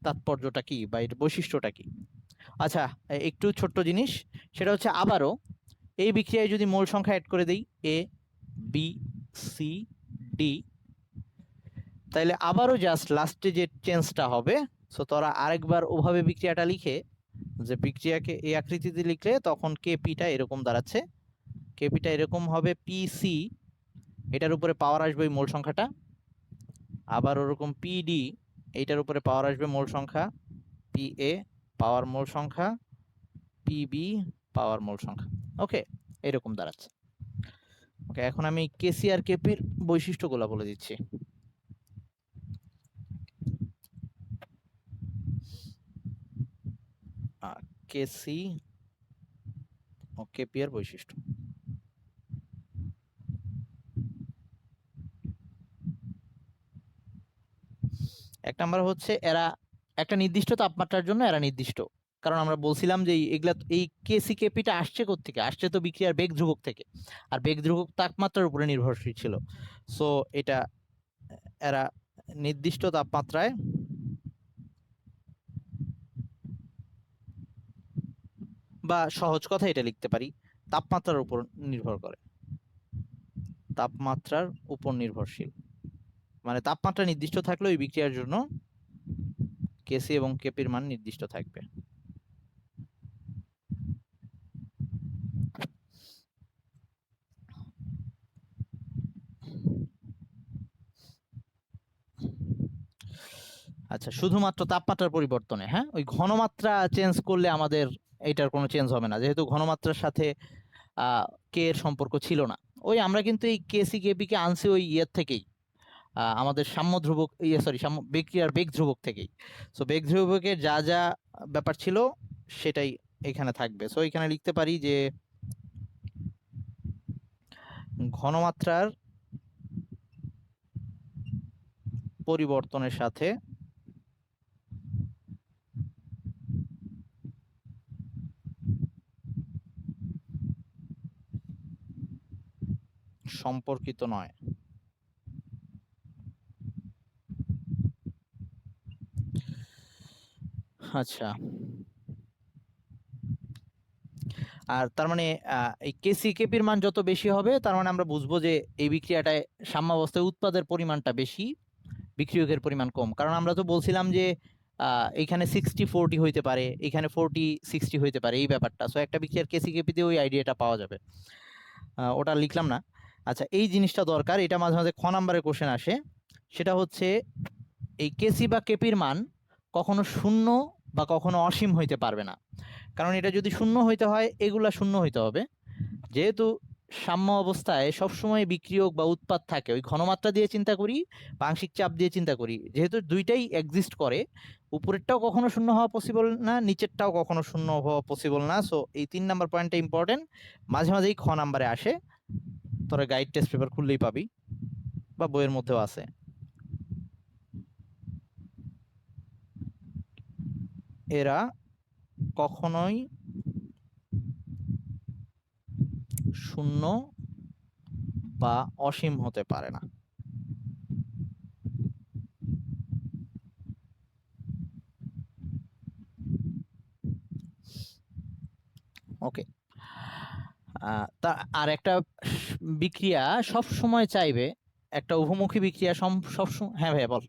তাৎপর্যটা কি বা এর বৈশিষ্ট্যটা কি। আচ্ছা, একটু ছোট্ট জিনিস, সেটা হচ্ছে আবারও এই বিক্রিয়ায় যদি মোল সংখ্যা অ্যাড করে দেই এ বি সি ডি, তাহলে আবারও জাস্ট লাস্টে যে চেঞ্জটা হবে, সো তোরা আরেকবার ওভাবে বিক্রিয়াটা লিখে, যে বিক্রিয়াকে এই আকৃতিতে লিখলে তখন কেপিটা এরকম দাঁড়াচ্ছে, কেপিটা এরকম হবে পিসি, এটার উপরে পাওয়ার আসবে ওই মোল সংখ্যাটা, আবার ওরকম পিডি, এইটার উপরে পাওয়ার আসবে মোল সংখ্যা, পিএ পাওয়ার মোল সংখ্যা, পিবি পাওয়ার মোল সংখ্যা। ওকে, এরকম দাঁড়াচ্ছে। ওকে, এখন আমি কেসি আর কেপির বৈশিষ্ট্যগুলো বলে দিচ্ছি। কেসি ও কেপি এর বৈশিষ্ট্য, এক নাম্বার হচ্ছে এরা একটা নির্দিষ্ট তাপমাত্রার জন্য এরা নির্দিষ্ট, কারণ আমরা বলছিলাম যে এগুলা এই কেসি কেপিটা আসছে কোত্থেকে, আসছে তো বিক্রিয়ার বেগ ধ্রুবক থেকে, আর বেগ ধ্রুবক তাপমাত্রার উপরে নির্ভরশীল ছিল। সো এটা এরা নির্দিষ্ট তাপমাত্রায় বা সহজ কথা এটা লিখতে পারি তাপমাত্রার উপর নির্ভর করে, তাপমাত্রার উপর নির্ভরশীল, মানে তাপমাত্রা নির্দিষ্ট থাকলে ওই বিক্রিয়ার জন্য কেসি এবং কেপির মান নির্দিষ্ট থাকবে। আচ্ছা, শুধুমাত্র তাপমাত্রার পরিবর্তনে, হ্যাঁ, ওই ঘনমাত্রা চেঞ্জ করলে আমাদের এটার কোনো চেঞ্জ হবে না, যেহেতু ঘনমাত্রার সাথে কে এর সম্পর্ক ছিল না। ওই আমরা কিন্তু এই কেসি কেপি কে আনছি ওই ইয়ের থেকেই, আমাদের সাম্য ধ্রুবক, সাম্য বিক্রিয়ার বেগ ধ্রুবক থেকেই। সো বেগ ধ্রুবকের যা যা ব্যাপার ছিল সেটাই এখানে থাকবে। সো এখানে লিখতে পারি যে ঘনমাত্রার পরিবর্তনের সাথে সম্পর্কিত নয়। আচ্ছা, আর তার মানে এই কেসি কেপির মান যত বেশি হবে তার মানে আমরা বুঝবো যে এই বিক্রিয়াটায় সাম্যাবস্থায় উৎপাদের পরিমাণটা বেশি, বিক্রিয়কের পরিমাণ কম। কারণ আমরা তো বলছিলাম যে এখানে 60-40 হইতে পারে, এখানে 40-60 হইতে পারে, এই ব্যাপারটা। সো একটা বিক্রিয়ার কেসি কেপিতে ওই আইডিয়াটা পাওয়া যাবে, ওটা লিখলাম না। আচ্ছা, এই জিনিসটা দরকার, এটা মাঝে মাঝে খ নাম্বারের কোশ্চেন আসে, সেটা হচ্ছে এই কেসি বা কেপির মান কখনো শূন্য বা কখনো অসীম হইতে পারবে না। কারণ এটা যদি শূন্য হইতে হয় এগুলা শূন্য হইতে হবে, যেহেতু সাম্য অবস্থায় সবসময় বিক্রিয়ক বা উৎপাদ থাকে, ওই ঘনমাত্রা দিয়ে চিন্তা করি বা আংশিক চাপ দিয়ে চিন্তা করি, যেহেতু দুইটাই এক্সিস্ট করে, উপরেরটাও কখনো শূন্য হওয়া পসিবল না, নিচেরটাও কখনো শূন্য হওয়া পসিবল না। সো এই 3 নাম্বার পয়েন্টটা ইম্পর্টেন্ট, মাঝে মাঝেই খ নাম্বারে আসে, তোরা গাইড টেস্ট পেপার খুললেই পাবি বা বইয়ের মধ্যেও আছে। এরা কখনোই শূন্য বা অসীম হতে পারে না। ওকে, তা আর একটা বিক্রিয়া সব সময় চাইবে, একটা উভমুখী বিক্রিয়া সব সময়, হ্যাঁ ভাইয়া বল।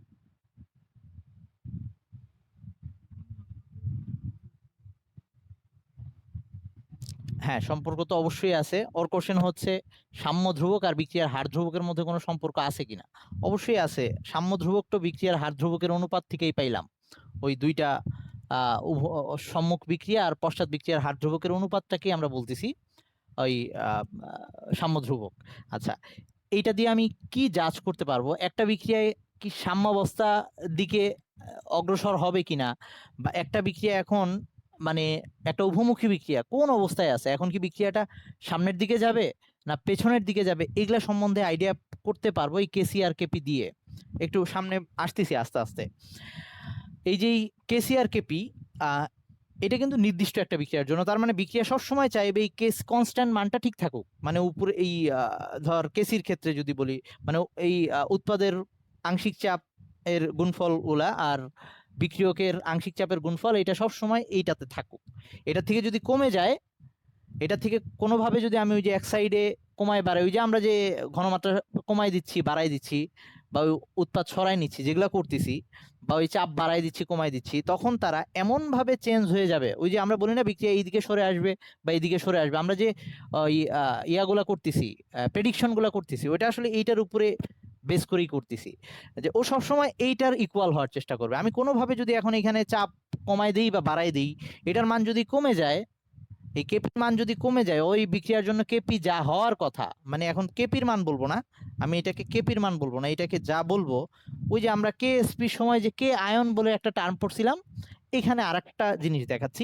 হ্যাঁ, সম্পর্ক তো অবশ্যই আছে। ওর কোশ্চেন হচ্ছে সাম্য ধ্রুবক আর বিক্রিয়ার হার ধ্রুবকের মধ্যে কোনো সম্পর্ক আছে কিনা। অবশ্যই আছে, সাম্য ধ্রুবক তো বিক্রিয়ার হার ধ্রুবকের অনুপাত থেকেই পাইলাম, ওই দুইটা সম্মুখ বিক্রিয়া আর পশ্চাৎ বিক্রিয়ার হার ধ্রুবকের অনুপাতটাকে আমরা বলতেছি ওই সাম্য ধ্রুবক। আচ্ছা, এইটা দিয়ে আমি কি জাজ করতে পারবো একটা বিক্রিয়ায় কি সাম্যাবস্থা দিকে অগ্রসর হবে কিনা, বা একটা বিক্রিয়া এখন মানে একটা উভমুখী বিক্রিয়া কোন অবস্থায় আছে, এখন কি বিক্রিয়াটা সামনের দিকে যাবে না পেছনের দিকে যাবে, এগুলা সম্বন্ধে আইডিয়া করতে পারবো এই কেসি আর কেপি দিয়ে। একটু সামনে আসতেছি আস্তে আস্তে। এই যে কেসি আর কেপি, এটা কিন্তু নির্দিষ্ট একটা বিক্রিয়ার জন্য, তার মানে বিক্রিয়া সবসময় চাইবে এই কেস কনস্ট্যান্ট মানটা ঠিক থাকুক, মানে উপরে এই ধর কেসির ক্ষেত্রে যদি বলি, মানে এই উৎপাদের আংশিক চাপ এর গুণফল ওলা আর বিক্রিয়কের আংশিক চাপের গুণফল এটা সবসময় এইটাতে থাকুক। এটা থেকে যদি কমে যায়, এটা থেকে কোনোভাবে যদি আমি ওই যে এক সাইডে কমায় বাড়াই, ওই যে আমরা যে ঘনমাত্রা কমাই দিচ্ছি বাড়াই দিচ্ছি বা ওই উৎপাদ সরাই নিচ্ছি যেগুলো করতেছি, বা ওই চাপ বাড়াই দিচ্ছি কমাই দিচ্ছি, তখন তারা এমন ভাবে চেঞ্জ হয়ে যাবে, ওই যে আমরা বলি না বিক্রিয়া এইদিকে সরে আসবে বা এইদিকে সরে আসবে, আমরা যে ইয়াগুলা করতেছি, প্রেডিকশন গুলা করতেছি, ওইটা আসলে এইটার উপরে বেস করেই করতেছি, যে ও সবসময় এইটার ইকুয়াল হওয়ার চেষ্টা করবে। আমি কোনোভাবে যদি এখন এখানে চাপ কমাই দিই বা বাড়াই দিই, এটার মান যদি কমে যায়, এই কেপির মান যদি কমে যায়, ওই বিক্রিয়ার জন্য কেপি যা হওয়ার কথা, মানে এখন কেপির মান বলবো না, আমি এটাকে কেপির মান বলবো না, এটাকে যা বলবো, ওই যে আমরা কে এসপির সময় যে কে আয়ন বলে একটা টার্ম পড়ছিলাম, এখানে আরেকটা জিনিস দেখাচ্ছি।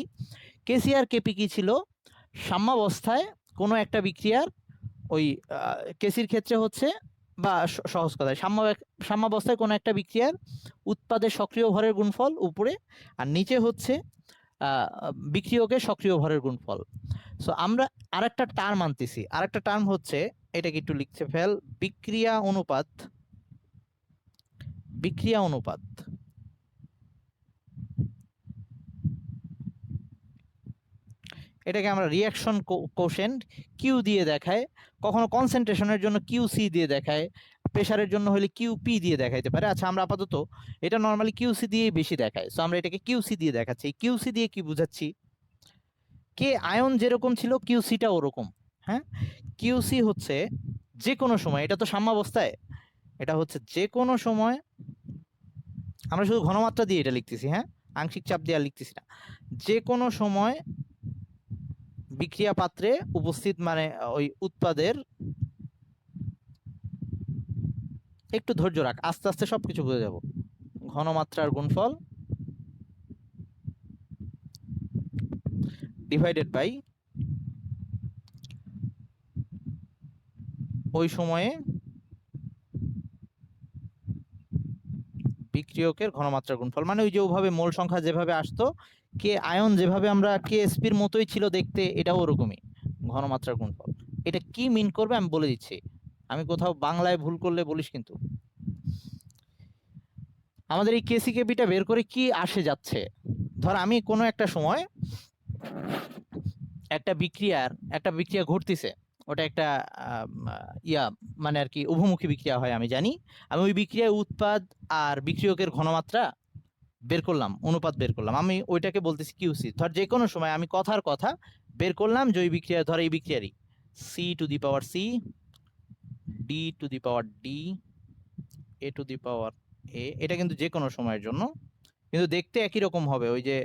কেসি আর কেপি কি ছিল? সাম্যাবস্থায় কোনো একটা বিক্রিয়ার ওই কেসির ক্ষেত্রে হচ্ছে, বা সহজ কথায় সাম্যাবস্থায় কোনো একটা বিক্রিয়ার উৎপাদের সক্রিয় ভরের গুণফল উপরে, আর নিচে হচ্ছে বিক্রিয়কের সক্রিয় ভরের গুণফল। সো আমরা আরেকটা টার্ম আনতেছি, আরেকটা টার্ম হচ্ছে, এটাকে একটু লিখতে ফেল, বিক্রিয়া অনুপাত। বিক্রিয়া অনুপাত এটাকে আমরা রিয়াকশন কোশেন্ট কিউ দিয়ে দেখায়, কখনো কনসেন্ট্রেশনের জন্য কিউ সি দিয়ে দেখায়, প্রেসারের জন্য হলে কিউ পি দিয়ে দেখাইতে পারে। আচ্ছা আমরা আপাতত এটা নর্মালি কিউসি দিয়েই বেশি দেখায়, সো আমরা এটাকে কিউসি দিয়ে দেখাচ্ছি। কিউসি দিয়ে কি বুঝাচ্ছি? কে আয়ন যেরকম ছিল কিউসিটা ওরকম। হ্যাঁ, কিউসি হচ্ছে যে কোনো সময়, এটা তো সাম্যাবস্থায়, এটা হচ্ছে যে কোনো সময়, আমরা শুধু ঘনমাত্রা দিয়ে এটা লিখতেছি, হ্যাঁ আংশিক চাপ দিয়ে আর লিখতেছি না, যে কোনো সময় বিক্রিয়া পাত্রে উপস্থিত, মানে ওই উৎপাদের, একটু ধৈর্য রাখ, আস্তে আস্তে সবকিছু বুঝে যাব, ঘনমাত্রার গুণফল ডিভাইডেড বাই ওই সময়ে বিক্রিয়কের ঘনমাত্রার গুণফল, মানে ওই যে ওভাবে মোল সংখ্যা যেভাবে আসতো, কে আয়ন যেভাবে আমরা কে এসপির মতোই ছিল দেখতে, এটাও ওরকমই ঘনমাত্রার গুণফল। এটা কি মিন করবে আমি বলে দিচ্ছি, আমি কোথাও বাংলায় ভুল করলে বলিস কিন্তু। আমাদের এই কেসি কেপিটা বের করে কি আসে যাচ্ছে, ধর আমি কোনো একটা সময় একটা বিক্রিয়া ঘটতেছে, ওটা একটা মানে আর কি উভমুখী বিক্রিয়া হয় আমি জানি, আমি ওই বিক্রিয়ায় উৎপাদ আর বিক্রিয়কের ঘনমাত্রা বের করলাম, অনুপাত বের করলাম, আমি ওইটাকে বলতেছি কিউসি। ধর যে কোনো সময় আমি কথার কথা বের করলাম যে ওই বিক্রিয়া, ধর এই বিক্রিয়ারই C to the power C, D to the power D, A to the power A, এটা কিন্তু যে কোনো সময়ের জন্য, কিন্তু দেখতে একই রকম হবে, ওই যে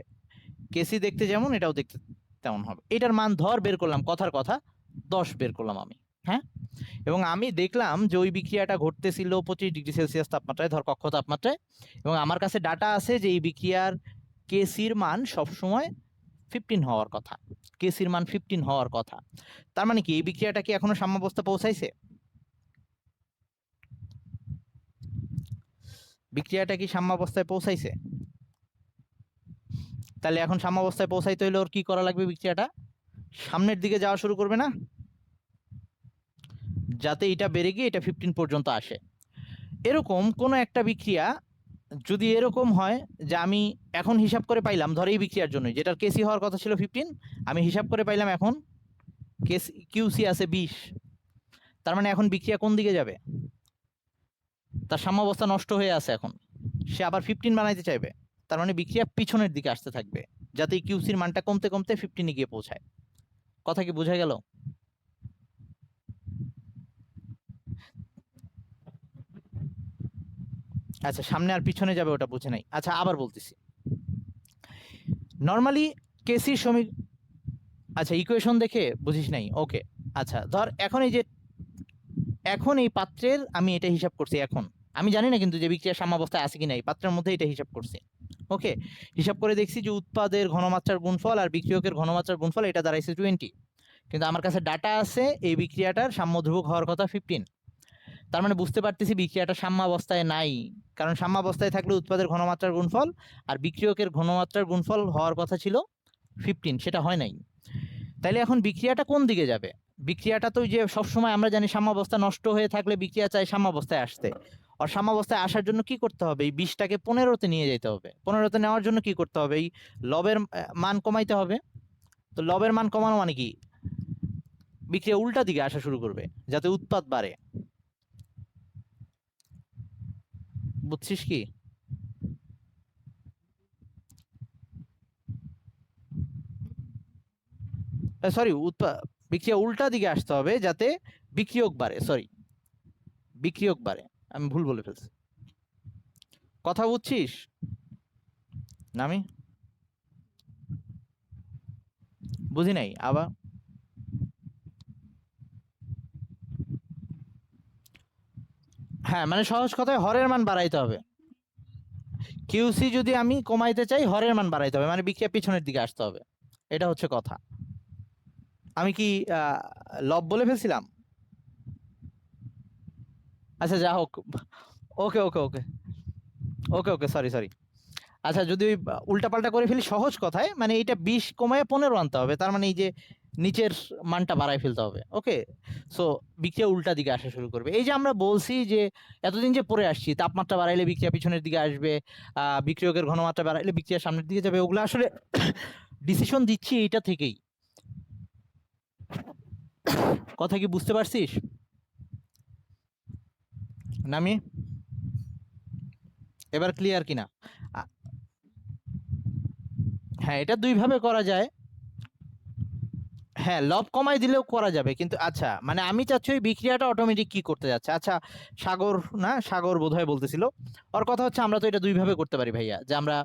কেসি দেখতে যেমন এটাও দেখতে তেমন হবে। এটার মান ধর বের করলাম, কথার কথা 10 বের করলাম আমি, হ্যাঁ, এবং আমি দেখলাম যে ওই বিক্রিয়াটা ঘটতেছিল 25°C তাপমাত্রায়, ধর কক্ষ তাপমাত্রায়, এবং আমার কাছে ডাটা আছে যে এই বিক্রিয়ার কেসির মান সবসময় 15 হওয়ার কথা, কেসির মান 15 হওয়ার কথা। তার মানে কি এই বিক্রিয়াটা কি এখনো সাম্যাবস্থা পৌঁছাইছে? বিক্রিয়াটা কি সাম্যাবস্থায় পৌঁছাইছে? তাহলে এখন সাম্যাবস্থায় পৌঁছাইতে হলে ওর কি করা লাগবে? বিক্রিয়াটা সামনের দিকে যাওয়া শুরু করবে না, যাতে এটা বেড়ে গিয়ে এটা 15 পর্যন্ত আসে। এরকম কোনো একটা বিক্রিয়া যদি এরকম হয় যে আমি এখন হিসাব করে পাইলাম, ধর এই বিক্রিয়ার জন্য যেটার কেসি হওয়ার কথা ছিল 15, আমি হিসাব করে পাইলাম এখন কিউসি আছে 20, তার মানে এখন বিক্রিয়া কোন দিকে যাবে? তার সাম্যাবস্থা নষ্ট হয়ে আছে, এখন সে আবার 15 বানাইতে চাইবে, তার মানে বিক্রিয়া পিছনের দিকে আসতে থাকবে, যাতে কিউসির মানটা কমতে কমতে 15 গিয়ে পৌঁছায়। কথা কি বোঝা গেল? আচ্ছা, সামনে আর পিছনে যাবে ওটা বুঝে নাই। আচ্ছা আবার বলতেছি, নর্মালি কেসির আচ্ছা ইকুয়েশন দেখে বুঝিস নাই, ওকে। আচ্ছা ধর এখন এই যে, এখন এই পাত্রের আমি এটা হিসাব করছি, এখন আমি জানি না কিন্তু যে বিক্রিয়া সাম্যাবস্থায় আছে কিনা, এই পাত্রের মধ্যে এটা হিসাব করছি, ওকে। হিসাব করে দেখছি যে উৎপাদের ঘনমাত্রার গুণফল আর বিক্রিয়কের ঘনমাত্রার গুণফল এটা দাঁড়াইছে 20, কিন্তু আমার কাছে ডাটা আছে এই বিক্রিয়াটার সাম্যধ্রুবক হওয়ার কথা 15, তার মানে বুঝতে পারতেছি বিক্রিয়াটা সাম্যাবস্থায় নাই, কারণ সাম্যাবস্থায় থাকলে উৎপাদের ঘনমাত্রার গুণফল আর বিক্রিয়কের ঘনমাত্রার গুণফল হওয়ার কথা ছিল 15 সেটা হয় নাই। তাইলে এখন বিক্রিয়াটা কোন দিকে যাবে? বিক্রিয়াটা তো ওই যে সবসময় আমরা জানি সাম্যাবস্থা নষ্ট হয়ে থাকলে বিক্রিয়া চায় সাম্যাবস্থায় আসতে। আর সাম্যাবস্থায় আসার জন্য কি করতে হবে? এই 20টাকে 15তে নিয়ে যেতে হবে। 15তে নেওয়ার জন্য কি করতে হবে? এই লবের মান কমাইতে হবে। তো লবের মান কমানো মানে কি? বিক্রিয়া উল্টা দিকে আসা শুরু করবে যাতে উৎপাদ বাড়ে। বুঝছিস কি? সরি, বিক্রিয়া উল্টা দিকে আসতে হবে যাতে বিক্রিয়ক বাড়ে। সরি, বিক্রিয়ক বাড়ে। আমি ভুল বলে ফেলছি। কথা বুঝছিস না? আমি বুঝি নাই আবার। হ্যাঁ, মানে সহজ কথায় হরের মান বাড়াইতে হবে। কিউসি যদি আমি কমাইতে চাই হরের মান বাড়াইতে হবে, মানে বিক্রিয়া পিছনের দিকে আসতে হবে। এটা হচ্ছে কথা। আমি কি লব বলে ফেলছিলাম? আচ্ছা, যা হোক। ওকে ওকে ওকে ওকে ওকে, সরি সরি। আচ্ছা, যদি ওই উল্টাপাল্টা করে ফেলি সহজ কথায়, মানে এইটা 20 কমায় 15 আনতে হবে, তার মানে এই যে নিচের মানটা বাড়ায় ফেলতে হবে। ওকে, সো বিক্রিয়া উল্টা দিকে আসা শুরু করবে। এই যে আমরা বলছি যে এতদিন যে পড়ে আসছি তাপমাত্রা বাড়াইলে বিক্রিয়া পিছনের দিকে আসবে, বিক্রিয়কের ঘনমাত্রা বাড়াইলে বিক্রিয়া সামনের দিকে যাবে, ওগুলো আসলে ডিসিশন দিচ্ছি এইটা থেকেই। কথা কি বুঝতে পারছিস নামি? এবার ক্লিয়ার কিনা? আ- হ্যাঁ, এটা দুই ভাবে করা যায়। হ্যাঁ, লব কমাই দিলেও করা যাবে, কিন্তু আচ্ছা, মানে আমি চাচ্ছি ওই বিক্রিয়াটা অটোমেটিক কি করতে যাচ্ছে। আচ্ছা, সাগর, না সাগর বোধহয় বলতেছিল, ওর কথা হচ্ছে আমরা তো এটা দুই ভাবে করতে পারি ভাইয়া, যে আমরা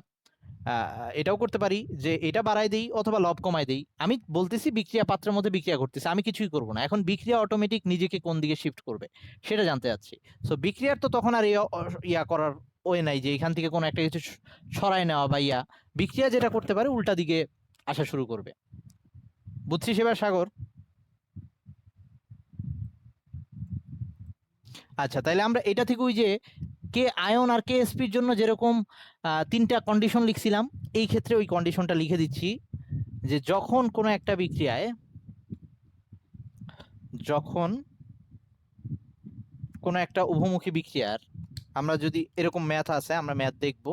এটাও করতে পারি যে এটা বাড়াই দেই অথবা লব কমাই দেই। আমি বলতেছি বিক্রিয়া পাত্রের মধ্যে বিক্রিয়া করতেছে, আমি কিছুই করব না। এখন বিক্রিয়া অটোমেটিক নিজেকে কোন দিকে শিফট করবে সেটা জানতে চাচ্ছি। সো বিক্রিয়ার তো তখন আর ইয়া করার ওয়ে নাই যে এখান থেকে কোনো একটা কিছু সরায় নেওয়া বা ইয়া। বিক্রিয়া যেটা করতে পারে উল্টা দিকে আসা শুরু করবে। বুঝছিস এবার সাগর? আচ্ছা, তাইলে আমরা এটা থেকে ওই যে কে আয়ন আর কে এসপির জন্য যেরকম 3টা কন্ডিশন লিখছিলাম, এই ক্ষেত্রে ওই কন্ডিশনটা লিখে দিচ্ছি যে যখন কোনো একটা উভমুখী বিক্রিয়ার, আমরা যদি এরকম ম্যাথ আছে, আমরা ম্যাথ দেখব,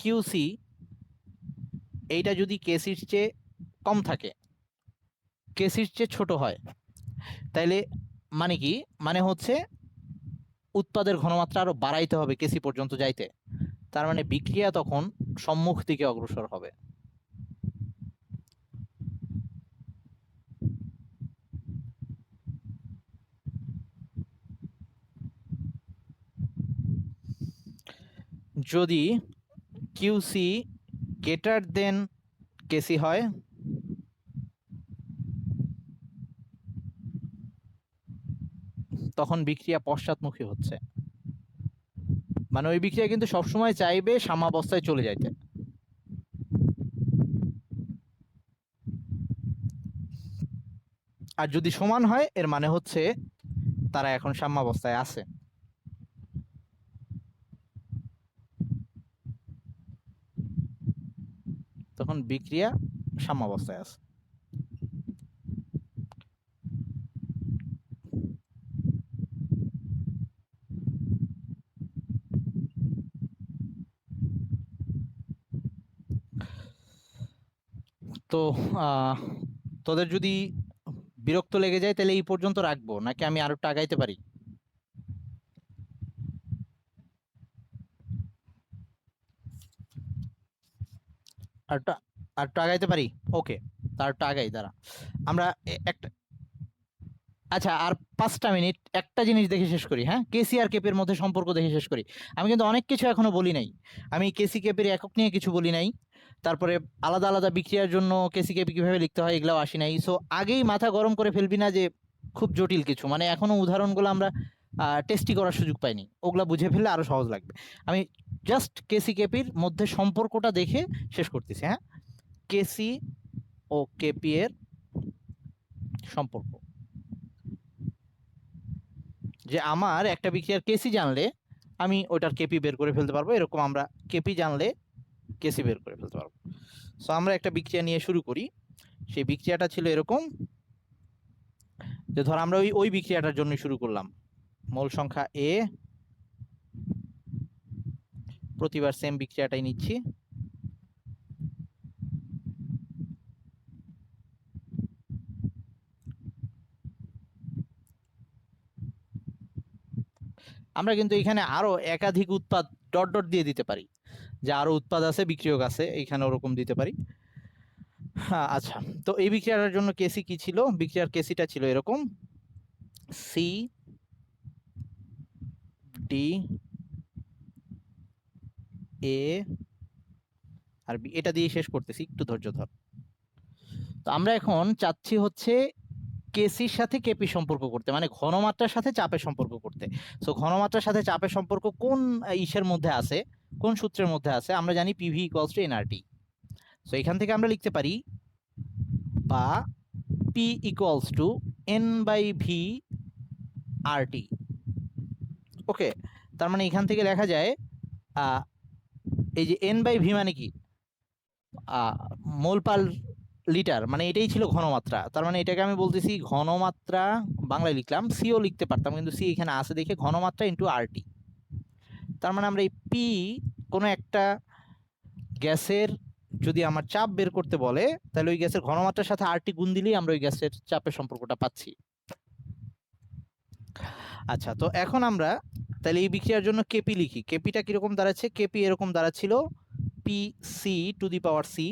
কিউসি এইটা যদি কেসির চেয়ে কম থাকে, কেসির চেয়ে ছোট হয়, তাইলে মানে কি? মানে হচ্ছে উৎপাদের ঘনমাত্রা আরো বাড়াইতে হবে কেসি পর্যন্ত যাইতে। তার মানে বিক্রিয়া তখন সম্মুখ দিকে অগ্রসর হবে। যদি কিউসি গ্রেটার দেন কেসি হয়, তখন বিক্রিয়া পশ্চাৎমুখী হচ্ছে। মানে ওই বিক্রিয়া কিন্তু সবসময় চাইবে সাম্যাবস্থায় চলে যাইতে। আর যদি সমান হয় এর মানে হচ্ছে তারা এখন সাম্যাবস্থায় আছে। তখন বিক্রিয়া সাম্যাবস্থায় আছে। তো তোদের যদি বিরক্ত লেগে যায় তাহলে এই পর্যন্ত রাখবো, নাকি আমি আরো একটু আগাইতে পারি? আরেকটা আরেকটু আগাইতে পারি? ওকে, তার একটু আগাই, দাঁড়া। আমরা একটা, আচ্ছা, আর 5টা মিনিট একটা জিনিস দেখে শেষ করি। হ্যাঁ, কেসি আর কেপির মধ্যে সম্পর্ক দেখে শেষ করি। আমি কিন্তু অনেক কিছু এখনো বলি নাই। আমি কেসি কেপির একক নিয়ে কিছু বলি নাই। তারপরে আলাদা আলাদা বিক্রিয়ার জন্য কেসি কেপি কিভাবে লিখতে হয় এগুলাও আসি নাই। সো আগেই মাথা গরম করে ফেলবি না যে খুব জটিল কিছু, মানে এখনো উদাহরণগুলো আমরা টেস্টি করার সুযোগ পাইনি, ওগুলা বুঝে ফেললে আরো সহজ লাগবে। আমি জাস্ট কেসি কেপির মধ্যে সম্পর্কটা দেখে শেষ করতেছি। হ্যাঁ, কেসি ও কেপি এর সম্পর্ক, যে আমার একটা বিক্রিয়ার কেসি জানলে আমি ওটার কেপি বের করে ফেলতে পারবো, এরকম আমরা কেপি জানলে কেসি বের করে ফেলতে পারবো। সো আমরা একটা বিক্রিয়া নিয়ে শুরু করি। সেই বিক্রিয়াটা ছিল এরকম যে ধর আমরা ওই বিক্রিয়াটার জন্য শুরু করলাম, মোল সংখ্যা এ, প্রতিবার সেম বিক্রিয়াটাই নিচ্ছি। আমরা কিন্তু এখানে আরো একাধিক উৎপাদ ডট ডট দিয়ে দিতে পারি, যে আরো উৎপাদ আছে, বিক্রিয়ক আছে, এখানে ওরকম দিতে পারি। হ্যাঁ, আচ্ছা, তো এই বিক্রিয়াটার জন্য কেসি কি ছিল? বিক্রিয়ার কেসিটা ছিল এরকম, সি ডি এ আর বি, এটা দিয়ে শেষ করতেছি, একটু ধৈর্য ধর। তো আমরা এখন চাচ্ছি হচ্ছে কেসির সাথে কেপি সম্পর্ক করতে, মানে ঘনমাত্রার সাথে চাপের সম্পর্ক করতে। সো ঘনমাত্রার সাথে চাপের সম্পর্ক কোন ইসের মধ্যে আছে, কোন সূত্রের মধ্যে আছে? আমরা জানি PV equals to NRT. So এখান থেকে আমরা লিখতে পারি বা P equals to N by V R T. Okay, তার মানে এখান থেকে লেখা যায় এই যে এন বাই ভি মানে কি, মোল পার লিটার, মানে এটাই ছিল ঘনমাত্রা। তার মানে এটাকে আমি বলতেছি ঘনমাত্রা, বাংলায় লিখলাম, সিও লিখতে পারতাম কিন্তু সি এখানে আছে দেখে ঘনমাত্রা ইন্টু আরটি। তার মানে আমরা এই পি, কোনো একটা গ্যাসের যদি আমার চাপ বের করতে বলে, তাহলে ওই গ্যাসের ঘনমাত্রার সাথে আরটি গুণ দিলেই আমরা ওই গ্যাসের চাপের সম্পর্কটা পাচ্ছি। আচ্ছা, তো এখন আমরা তাহলে এই বিক্রিয়ার জন্য কেপি লিখি। কেপিটা কিরকম দাঁড়াচ্ছে? কেপি এরকম দাঁড়াচ্ছিল P C to the power C.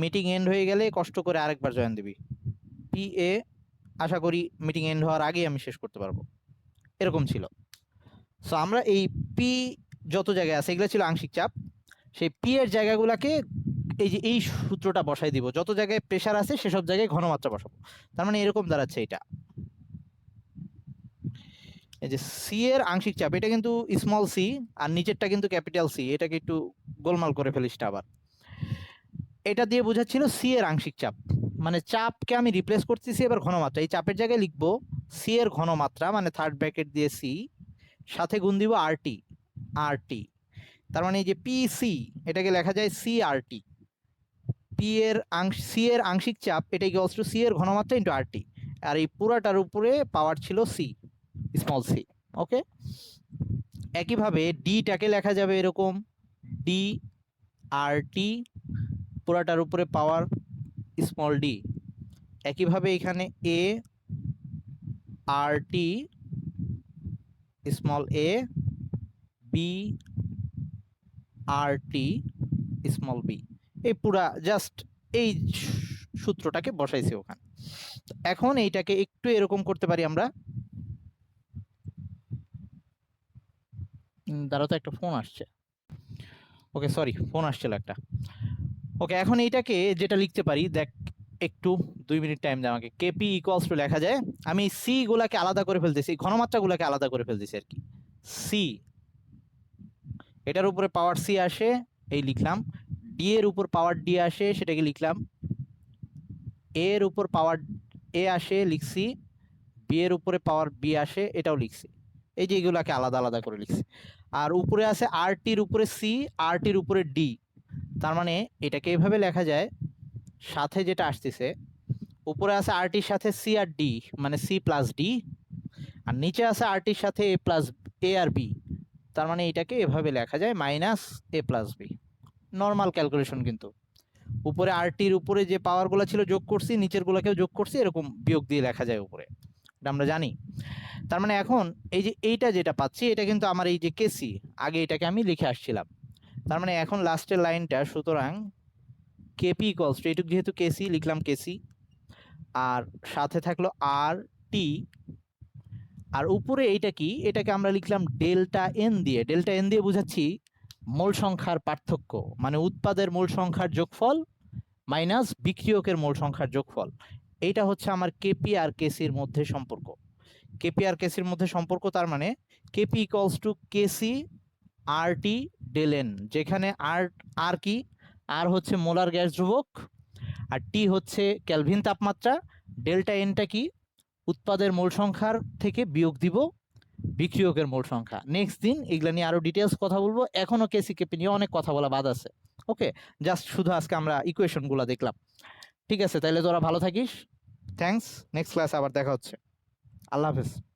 Meeting end হয়ে গেলে কষ্ট করে আরেকবার জয়েন দিবি। পি এ, আশা করি মিটিং এন্ড হওয়ার আগেই আমি শেষ করতে পারবো, এরকম ছিল। সো আমরা এই পি যত জায়গায় আছে এগুলো ছিল আংশিক চাপ, সেই পি এর জায়গাগুলোকে এই যে এই সূত্রটা বসাই দিব, যত জায়গায় প্রেসার আছে সেসব জায়গায় ঘনমাত্রা বসাবো। তার মানে এরকম দাঁড়াচ্ছে এটা, এই যে সি এর আংশিক চাপ, এটা কিন্তু স্মল সি আর নিচেরটা কিন্তু ক্যাপিটাল সি, এটাকে একটু গোলমাল করে ফেলিস আবার। এটা দিয়ে বোঝাচ্ছিল সি এর আংশিক চাপ, মানে চাপকে আমি রিপ্লেস করতেছি এবার ঘনমাত্রা। এই চাপের জায়গায় লিখবো সি এর ঘনমাত্রা, মানে থার্ড ব্র্যাকেট দিয়ে সি, সাথে গুণ দিব আরটি, আরটি। তার মানে এই যে পি সি, এটাকে লেখা যায় সি আরটি। পি এর সি এর আংশিক চাপ, এটা ইকুয়ালস টু সি এর ঘনমাত্রা ইন্টু আরটি, আর এই পুরাটার উপরে পাওয়ার ছিল সি, স্মল সি। ওকে, একইভাবে ডিটাকে লেখা যাবে এরকম, ডি আর টি, পুরাটার উপরে পাওয়ার স্মল ডি। একইভাবে এখানে এ আর টি স্মল এ, বি আর টি স্মল বি, এই পুরা জাস্ট এই সূত্রটাকে বসাইছি ওখানে। এখন এইটাকে একটু এরকম করতে পারি আমরা, দাঁড়াও তো একটা ফোন আসছে, ওকে সরি, ফোন আসছিল একটা। ওকে, এখন এইটাকে যেটা লিখতে পারি, দেখ একটু 2 মিনিট টাইম দে আমাকে। কেপি ইকুয়ালস টু লেখা যায়, আমি সি গুলাকে আলাদা করে ফেলতেছি, ঘনমাত্রাগুলোকে আলাদা করে ফেলতেছি আর কি। সি, এটার উপরে পাওয়ার সি আসে, এই লিখলাম। ডি এর উপর পাওয়ার ডি আসে, সেটাকে লিখলাম। এ এর উপর পাওয়ার এ আসে, লিখছি। বি এর উপরে পাওয়ার বি আসে, এটাও লিখছি। এই যে এগুলাকে আলাদা আলাদা করে লিখছি। আর উপরে আছে আর টির উপরে সি, আর টির উপরে ডি। তার মানে এটাকে এভাবে লেখা যায়, সাথে যেটা আসতেছে, উপরে আছে আর টির সাথে সি আর ডি, মানে সি প্লাস ডি, আর নিচে আছে আর টির সাথে এ প্লাস এ আর বি। তার মানে এটাকে এভাবে লেখা যায় মাইনাস এ প্লাস বি। নর্মাল ক্যালকুলেশন, কিন্তু উপরে আর টির উপরে যে পাওয়ারগুলো ছিল যোগ করছি, নিচের গুলোকেও যোগ করছি, এরকম বিয়োগ দিয়ে লেখা যায় উপরে, এটা আমরা জানি। তার মানে এখন এই যে এইটা যেটা পাচ্ছি, এটা কিন্তু আমার এই যে কেসি, আগে এটাকে আমি লিখে আসছিলাম। তার মানে এখন লাস্টের লাইনটা, সুতরাং কেপি ইকুয়ালস টু, এইটুকু যেহেতু কেসি লিখলাম কেসি, আর সাথে থাকলো আর টি, আর উপরে এইটা কি, এটাকে আমরা লিখলাম ডেল্টা এন দিয়ে। ডেল্টা এন দিয়ে বুঝাচ্ছি মোল সংখ্যার পার্থক্য, মানে উৎপাদের মোল সংখ্যার যোগফল মাইনাস বিক্রিয়কের মোল সংখ্যার যোগফল। এইটা হচ্ছে আমার কেপি আর কেসির মধ্যে সম্পর্ক। কেপি আর কেসির মধ্যে সম্পর্ক, তার মানে Kp equals to Kc R T del N, যেখানে আর, আর কি, আর হচ্ছে মোলার গ্যাস ধ্রুবক, আর টি হচ্ছে কেলভিন তাপমাত্রা, ডেল্টা এনটা কি, উৎপাদের মোল সংখ্যার থেকে বিয়োগ দিব বিক্রিয়কের মোল সংখ্যা। নেক্সট দিন এগুলা নিয়ে আরো ডিটেলস কথা বলবো। এখনো কেসিকেপি নিয়ে অনেক কথা বলা বাদ আছে। ওকে, জাস্ট শুধু আজকে আমরা ইকুয়েশন গুলা দেখলাম। ঠিক আছে, তাহলে তোরা ভালো থাকিস। থ্যাঙ্কস, নেক্সট ক্লাসে আবার দেখা হচ্ছে। আল্লাহ হাফেজ।